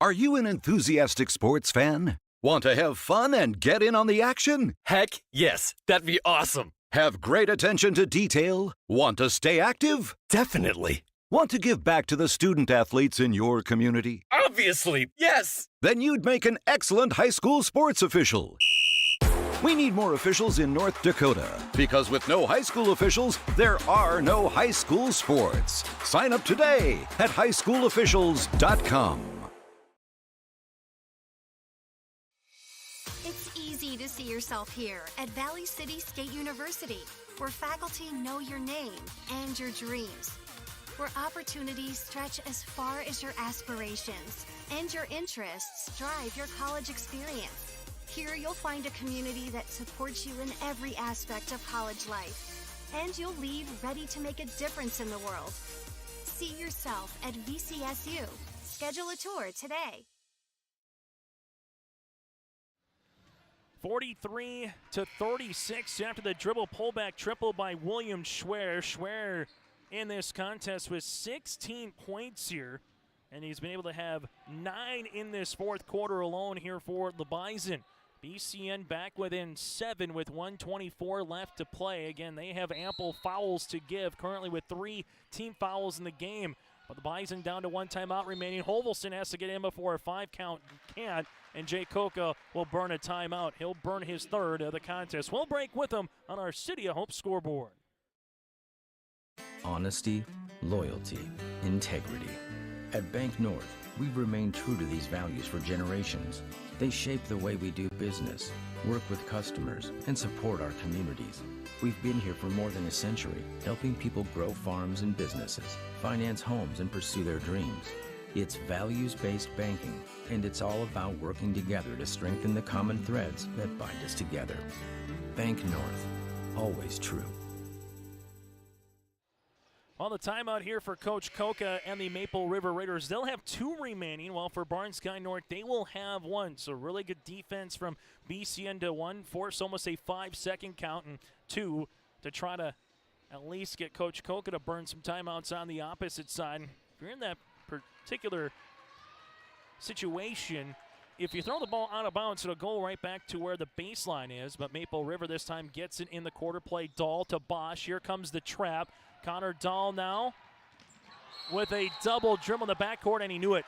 Are you an enthusiastic sports fan? Want to have fun and get in on the action? Heck, yes. That'd be awesome. Have great attention to detail? Want to stay active? Definitely. Want to give back to the student athletes in your community? Obviously, yes. Then you'd make an excellent high school sports official. We need more officials in North Dakota, because with no high school officials, there are no high school sports. Sign up today at highschoolofficials.com. It's easy to see yourself here at Valley City State University, where faculty know your name and your dreams, where opportunities stretch as far as your aspirations and your interests drive your college experience. Here you'll find a community that supports you in every aspect of college life, and you'll leave ready to make a difference in the world. See yourself at VCSU. Schedule a tour today. 43-36 after the dribble pullback triple by William Schwer. Schwer in this contest with 16 points here, and he's been able to have 9 in this fourth quarter alone here for the Bison. BCN back within 7 with 1:24 left to play. Again, they have ample fouls to give, currently with 3 team fouls in the game. But the Bison down to 1 timeout remaining. Holvelson has to get in before a 5 count. Can't, and Jay Koka will burn a timeout. He'll burn his 3rd of the contest. We'll break with him on our City of Hope scoreboard. Honesty, loyalty, integrity. At Bank North, we've remained true to these values for generations. They shape the way we do business, work with customers, and support our communities. We've been here for more than a century, helping people grow farms and businesses, finance homes, and pursue their dreams. It's values-based banking, and it's all about working together to strengthen the common threads that bind us together. Bank North, always true. Well, the timeout here for Coach Koka and the Maple River Raiders. They'll have 2 remaining, while for Barnes County North, they will have 1. So really good defense from BCN to 1, force almost a 5-second count, and 2 to try to at least get Coach Koka to burn some timeouts on the opposite side. If you're in that particular situation, if you throw the ball out of bounds, it'll go right back to where the baseline is. But Maple River this time gets it in the quarter play. Dahl to Bosch. Here comes the trap. Connor Dahl now with a double dribble in the backcourt, and he knew it.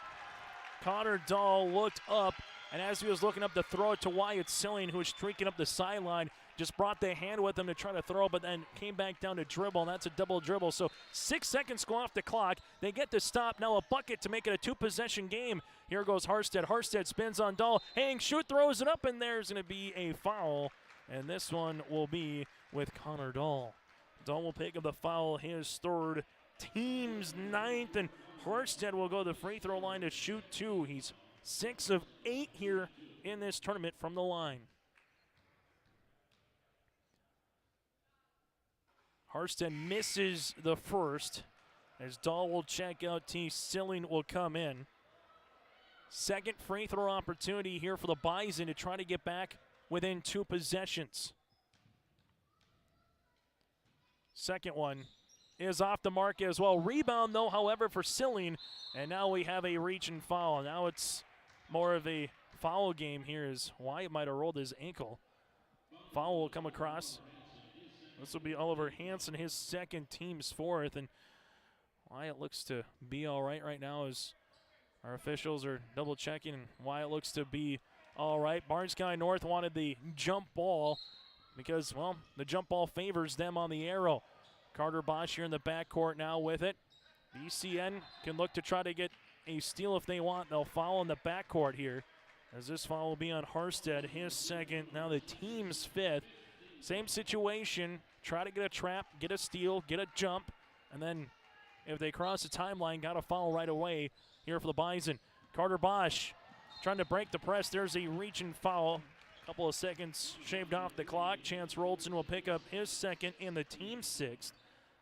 Connor Dahl looked up, and as he was looking up to throw it to Wyatt Silling, who was streaking up the sideline, just brought the hand with him to try to throw, but then came back down to dribble, and that's a double dribble. So 6 seconds go off the clock. They get the stop. Now a bucket to make it a 2-possession game. Here goes Harstead. Harstead spins on Dahl. Hang, shoot, throws it up, and there's going to be a foul. And this one will be with Connor Dahl. Dahl will pick up the foul, his 3rd, team's 9th, and Harstead will go to the free throw line to shoot 2. He's 6 of 8 here in this tournament from the line. Harstead misses the first as Dahl will check out. T. Silling will come in. Second free throw opportunity here for the Bison to try to get back within 2 possessions. Second one is off the mark as well. Rebound, though, however, for Silling. And now we have a reach and foul. Now it's more of a foul game here as Wyatt might have rolled his ankle. Foul will come across. This will be Oliver Hansen, his second, team's 4th. And Wyatt looks to be all right now as our officials are double checking. And Wyatt looks to be all right. Barnes County North wanted the jump ball because, well, the jump ball favors them on the arrow. Carter Bosch here in the backcourt now with it. BCN can look to try to get a steal if they want. They'll foul in the backcourt here, as this foul will be on Harstead, his second, now the team's 5th. Same situation, try to get a trap, get a steal, get a jump, and then if they cross the timeline, got a foul right away here for the Bison. Carter Bosch trying to break the press. There's a reach and foul. Couple of seconds shaved off the clock. Chance Roldson will pick up his second and the team's 6th.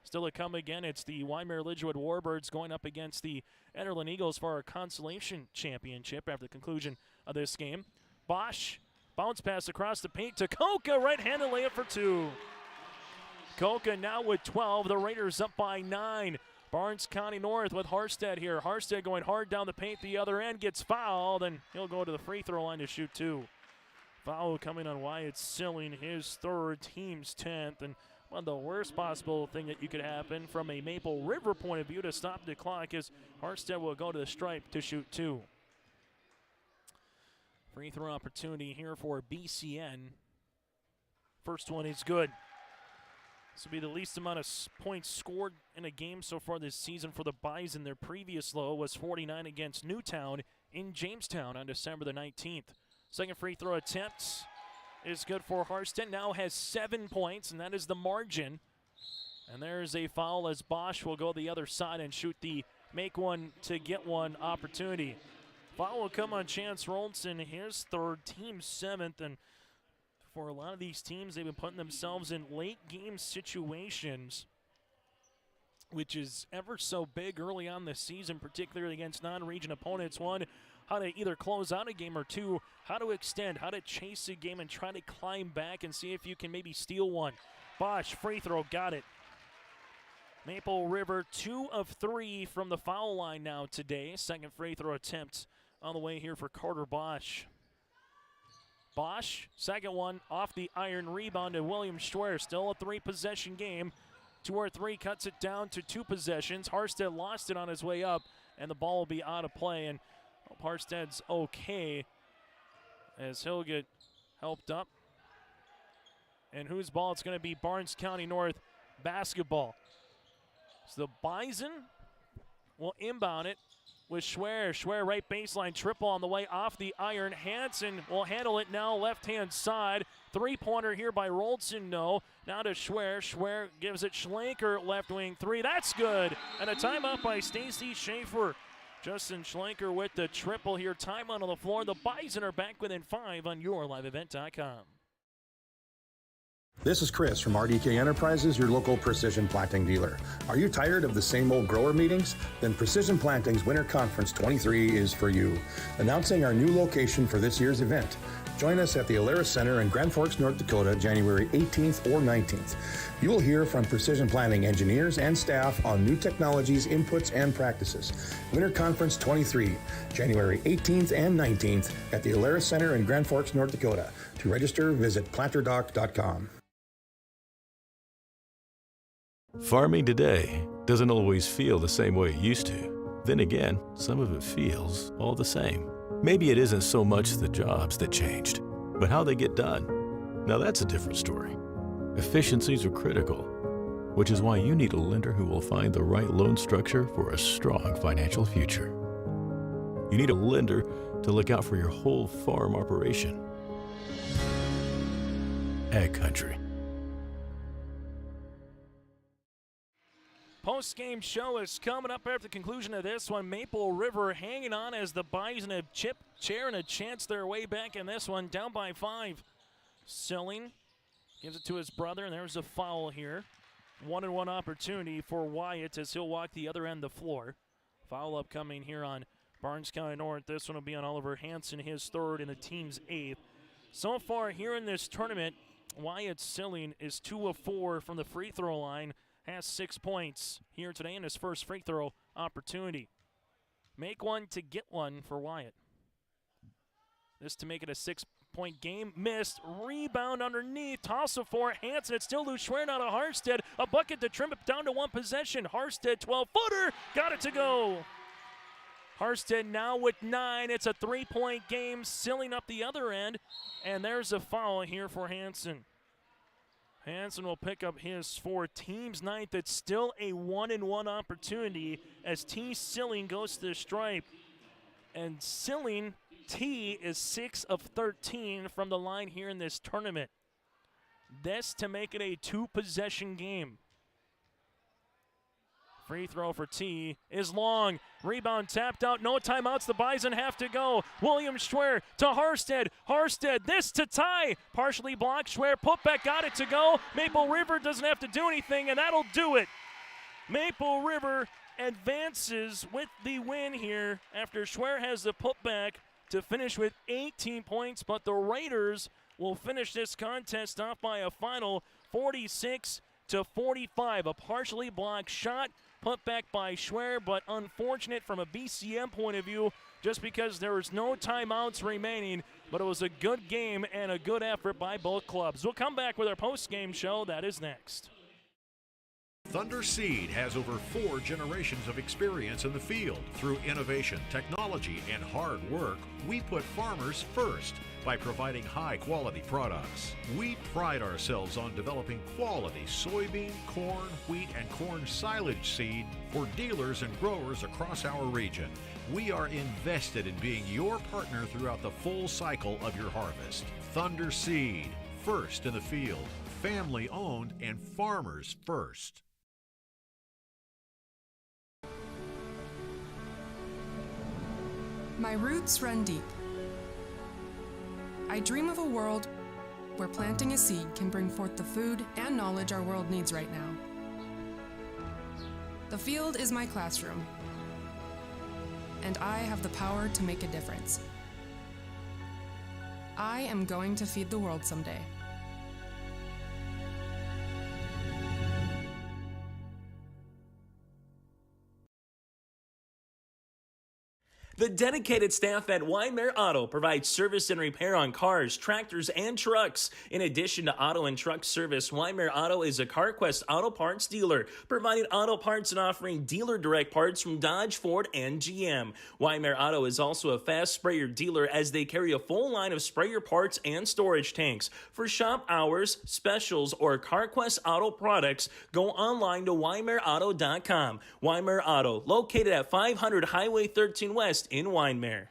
Still to come again, it's the Wyndmere Lidgewood Warbirds going up against the Enderlin Eagles for our consolation championship after the conclusion of this game. Bosch, bounce pass across the paint to Koka, right-handed layup for 2. Koka now with 12, the Raiders up by 9. Barnes County North with Harstead here. Harstead going hard down the paint, the other end gets fouled, and he'll go to the free throw line to shoot 2. Foul coming on Wyatt Silling, his 3rd, team's 10th, and one of the worst possible thing that you could happen from a Maple River point of view to stop the clock is Harstead will go to the stripe to shoot 2. Free throw opportunity here for BCN. First one is good. This will be the least amount of points scored in a game so far this season for the Bison. Their previous low was 49 against Newtown in Jamestown on December the 19th. Second free throw attempt is good for Harstead. Now has 7 points, and that is the margin. And there's a foul as Bosch will go the other side and shoot the make one to get one opportunity. Foul will come on Chance Roldson, his 3rd, team's 7th, and for a lot of these teams, they've been putting themselves in late game situations, which is ever so big early on this season, particularly against non-region opponents. 1, how to either close out a game, or 2, how to extend, how to chase a game and try to climb back and see if you can maybe steal one. Bosch, free throw, got it. Maple River 2 of 3 from the foul line now today. Second free throw attempt on the way here for Carter Bosch. Bosch, second one off the iron, rebound to William Schwer. Still a 3-possession game. 2 or 3 cuts it down to 2 possessions. Harstead lost it on his way up, and the ball will be out of play. And Harstead's okay as he'll get helped up. And whose ball? It's going to be Barnes County North basketball. So the Bison will inbound it with Schwer. Schwer right baseline triple on the way off the iron. Hansen will handle it now left-hand side. 3-pointer here by Roldson, no. Now to Schwer. Schwer gives it Schlenker, left wing 3. That's good. And a timeout by Stacy Schaefer. Justin Schlenker with the triple here. Timeout on the floor. The Bison are back within 5 on YourLiveEvent.com. This is Chris from RDK Enterprises, your local Precision Planting dealer. Are you tired of the same old grower meetings? Then Precision Planting's Winter Conference 23 is for you. Announcing our new location for this year's event. Join us at the Alaris Center in Grand Forks, North Dakota, January 18th or 19th. You will hear from Precision Planting engineers and staff on new technologies, inputs, and practices. Winter Conference 23, January 18th and 19th at the Alaris Center in Grand Forks, North Dakota. To register, visit planterdoc.com. Farming today doesn't always feel the same way it used to. Then again, some of it feels all the same. Maybe it isn't so much the jobs that changed, but how they get done. Now that's a different story. Efficiencies are critical, which is why you need a lender who will find the right loan structure for a strong financial future. You need a lender to look out for your whole farm operation. Ag Country. Post-game show is coming up after the conclusion of this one. Maple River hanging on as the Bison have chip chair and a chance their way back in this one, down by 5. Silling gives it to his brother, and there's a foul here. 1-on-1 opportunity for Wyatt as he'll walk the other end of the floor. Foul upcoming here on Barnes County North. This one will be on Oliver Hansen, his 3rd and the team's 8th. So far here in this tournament, Wyatt Silling is 2 of 4 from the free throw line, has 6 points here today in his first free throw opportunity. Make one to get one for Wyatt. This to make it a 6-point game. Missed. Rebound underneath. Toss it for Hansen. It's still loose. Schwer out of Harstead. A bucket to trim it down to one possession. Harstead, 12-footer. Got it to go. Harstead now with 9. It's a 3-point game. Silling up the other end. And there's a foul here for Hansen. Hansen will pick up his 4 team's 9th. It's still a 1-and-1 opportunity as T. Silling goes to the stripe. And Silling, T, is 6 of 13 from the line here in this tournament. This to make it a 2-possession game. Free throw for T is long. Rebound tapped out. No timeouts. The Bison have to go. William Schwer to Harstead. Harstead, this to tie. Partially blocked. Schwer put back. Got it to go. Maple River doesn't have to do anything, and that'll do it. Maple River advances with the win here after Schwer has the putback to finish with 18 points, but the Raiders will finish this contest off by a final 46-45. A partially blocked shot put back by Schwer, but unfortunate from a BCM point of view just because there was no timeouts remaining, but it was a good game and a good effort by both clubs. We'll come back with our post-game show. That is next. Thunder Seed has over 4 generations of experience in the field. Through innovation, technology, and hard work, we put farmers first by providing high-quality products. We pride ourselves on developing quality soybean, corn, wheat, and corn silage seed for dealers and growers across our region. We are invested in being your partner throughout the full cycle of your harvest. Thunder Seed, first in the field, family-owned and farmers first. My roots run deep. I dream of a world where planting a seed can bring forth the food and knowledge our world needs right now. The field is my classroom, and I have the power to make a difference. I am going to feed the world someday. The dedicated staff at Waimea Auto provides service and repair on cars, tractors, and trucks. In addition to auto and truck service, Waimea Auto is a CarQuest auto parts dealer, providing auto parts and offering dealer direct parts from Dodge, Ford, and GM. Waimea Auto is also a fast sprayer dealer as they carry a full line of sprayer parts and storage tanks. For shop hours, specials, or CarQuest auto products, go online to WaimeaAuto.com. Waimea Auto, located at 500 Highway 13 West in Waimea.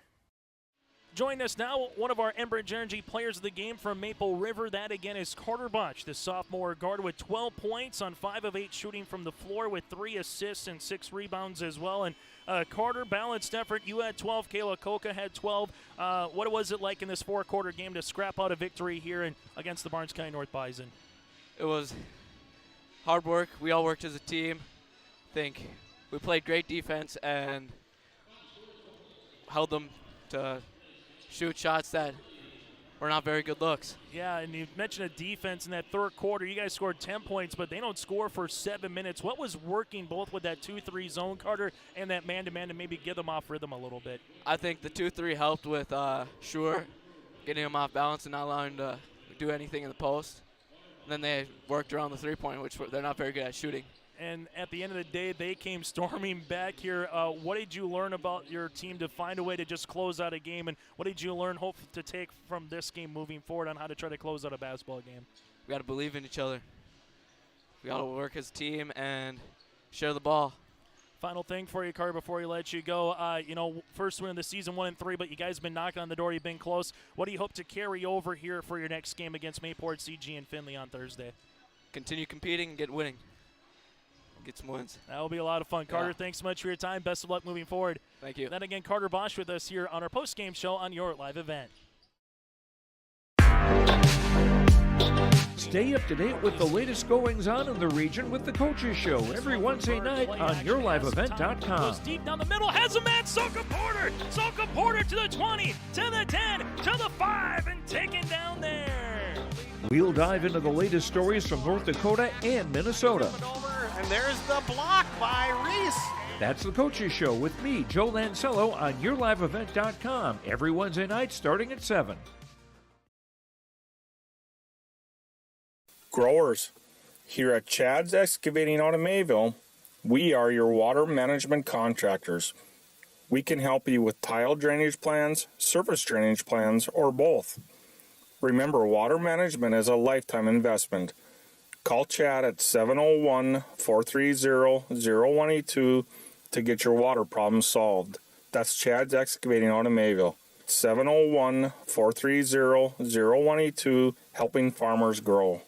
Join us now, one of our Enbridge Energy players of the game from Maple River. That again is Carter Bosch, the sophomore guard with 12 points on 5 of 8 shooting from the floor with 3 assists and 6 rebounds as well. And Carter, balanced effort. You had 12. Kayla Koka had 12. What was it like in this 4-quarter game to scrap out a victory here against the Barnes County North Bison? It was hard work. We all worked as a team. I think we played great defense and held them to shoot shots that were not very good looks. Yeah, and you mentioned a defense in that 3rd quarter. You guys scored 10 points, but they don't score for 7 minutes. What was working both with that 2-3 zone, Carter, and that man-to-man to maybe get them off rhythm a little bit? I think the 2-3 helped with Schwer getting him off balance and not allowing him to do anything in the post. And then they worked around the 3-point, which they're not very good at shooting. And at the end of the day, they came storming back here. What did you learn about your team to find a way to just close out a game? And what did you learn, hope to take from this game moving forward on how to try to close out a basketball game? We got to believe in each other. We got to work as a team and share the ball. Final thing for you, Carter, before we let you go. First win of the season, 1-3, but you guys have been knocking on the door. You've been close. What do you hope to carry over here for your next game against Mayport CG and Findlay on Thursday? Continue competing and get winning. Get some wins. That will be a lot of fun. Carter, thanks so much for your time. Best of luck moving forward. Thank you. Then again, Carter Bosch with us here on our post-game show on your live event. Stay up to date with the latest goings-on in the region with the Coaches Show every Wednesday night on YourLiveEvent.com. Goes deep down the middle, has a man, Soka Porter! Soka Porter to the 20, to the 10, to the 5, and taken down there. We'll dive into the latest stories from North Dakota and Minnesota. And there's the block by Reese. That's the Coaches Show with me, Joe Lancello, on YourLiveEvent.com every Wednesday night starting at 7. Growers, here at Chad's Excavating out of Mayville, we are your water management contractors. We can help you with tile drainage plans, surface drainage plans, or both. Remember, water management is a lifetime investment. Call Chad at 701-430-0182 to get your water problems solved. That's Chad's Excavating out of Mayville. 701-430-0182, helping farmers grow.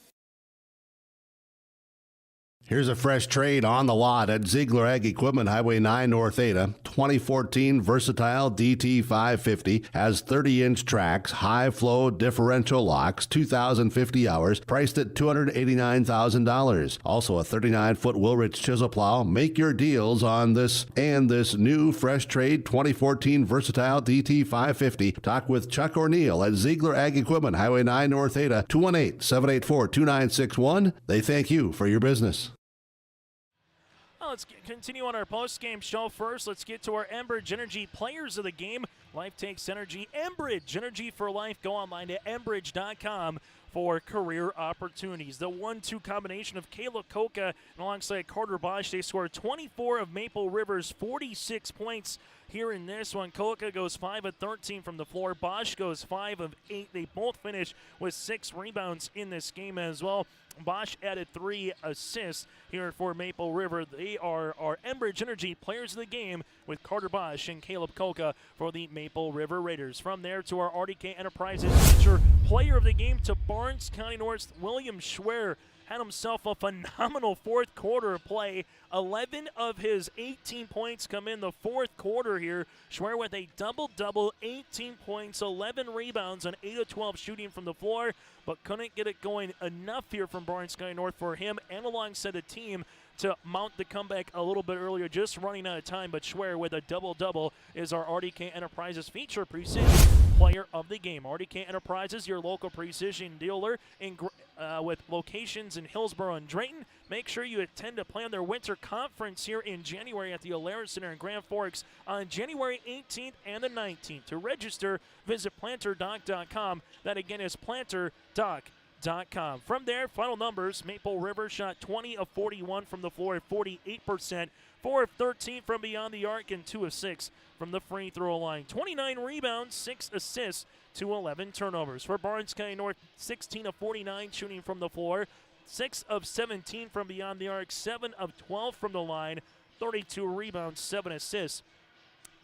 Here's a fresh trade on the lot at Ziegler Ag Equipment, Highway 9 North Ada. 2014 Versatile DT550 has 30-inch tracks, high-flow differential locks, 2,050 hours, priced at $289,000. Also a 39-foot Wilrich chisel plow. Make your deals on this and this new fresh trade 2014 Versatile DT550. Talk with Chuck O'Neill at Ziegler Ag Equipment, Highway 9 North Ada, 218-784-2961. They thank you for your business. Let's continue on our post-game show. First, let's get to our Enbridge Energy players of the game. Life takes energy. Enbridge Energy for life. Go online to enbridge.com for career opportunities. The 1-2 combination of Caleb Koka and alongside Carter Bosch, they scored 24 of Maple River's 46 points here in this one. Koka goes 5 of 13 from the floor. Bosch goes 5 of 8. They both finish with 6 rebounds in this game as well. Bosch added 3 assists here for Maple River. They are our Enbridge Energy players of the game with Carter Bosch and Caleb Koka for the Maple River Raiders. From there to our RDK Enterprises feature player of the game to Barnes County North's William Schwer. Had himself a phenomenal fourth quarter play. 11 of his 18 points come in the fourth quarter here. Schwer with a double-double, 18 points, 11 rebounds, and 8 of 12 shooting from the floor, but couldn't get it going enough here from Barnes County North for him and alongside the team to mount the comeback a little bit earlier, just running out of time. But Schwer with a double-double is our RDK Enterprises feature precision player of the game. RDK Enterprises, your local precision dealer with locations in Hillsborough and Drayton. Make sure you attend to plan their winter conference here in January at the Alaris Center in Grand Forks on January 18th and the 19th. To register, visit planterdoc.com. That again is planterdoc.com. From there, final numbers, Maple River shot 20 of 41 from the floor at 48%, 4 of 13 from beyond the arc, and 2 of 6 from the free throw line. 29 rebounds, 6 assists to 11 turnovers. For Barnes County North, 16 of 49 shooting from the floor, 6 of 17 from beyond the arc, 7 of 12 from the line, 32 rebounds, 7 assists,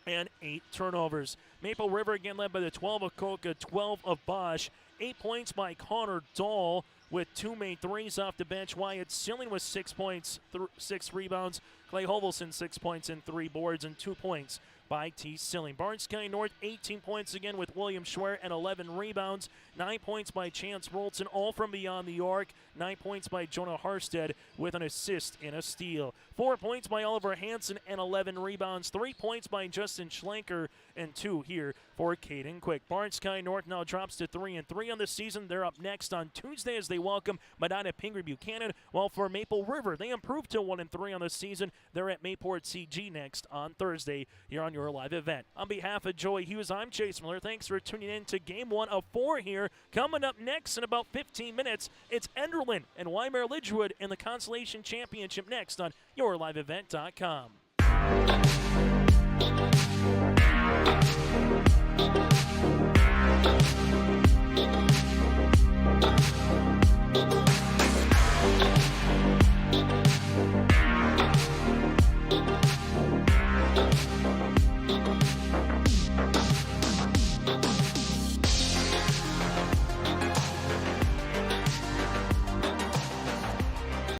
and 8 turnovers. Maple River again led by the 12 of Koka, 12 of Bosch, 8 points by Connor Dahl with 2 made threes off the bench. Wyatt Silling with 6 points, 6 rebounds. Clay Hovelson 6 points and 3 boards, and 2 points by T. Silling. Barnes County North 18 points again with William Schwer and 11 rebounds. 9 points by Chance Rolton, all from beyond the arc. 9 points by Jonah Harstead with an assist and a steal. 4 points by Oliver Hansen and 11 rebounds. 3 points by Justin Schlenker and 2 here for Caden Quick. Barnes County North now drops to 3-3 on the season. They're up next on Tuesday as they welcome Medina Pingree Buchanan. While for Maple River, they improved to 1-3 on the season. They're at Mayport CG next on Thursday here on your live event. On behalf of Joey Hughes, I'm Chase Miller. Thanks for tuning in to Game 1 of 4 here. Coming up next in about 15 minutes, it's Enderlin and Weimar Lidgewood in the Consolation Championship next on YourLiveEvent.com.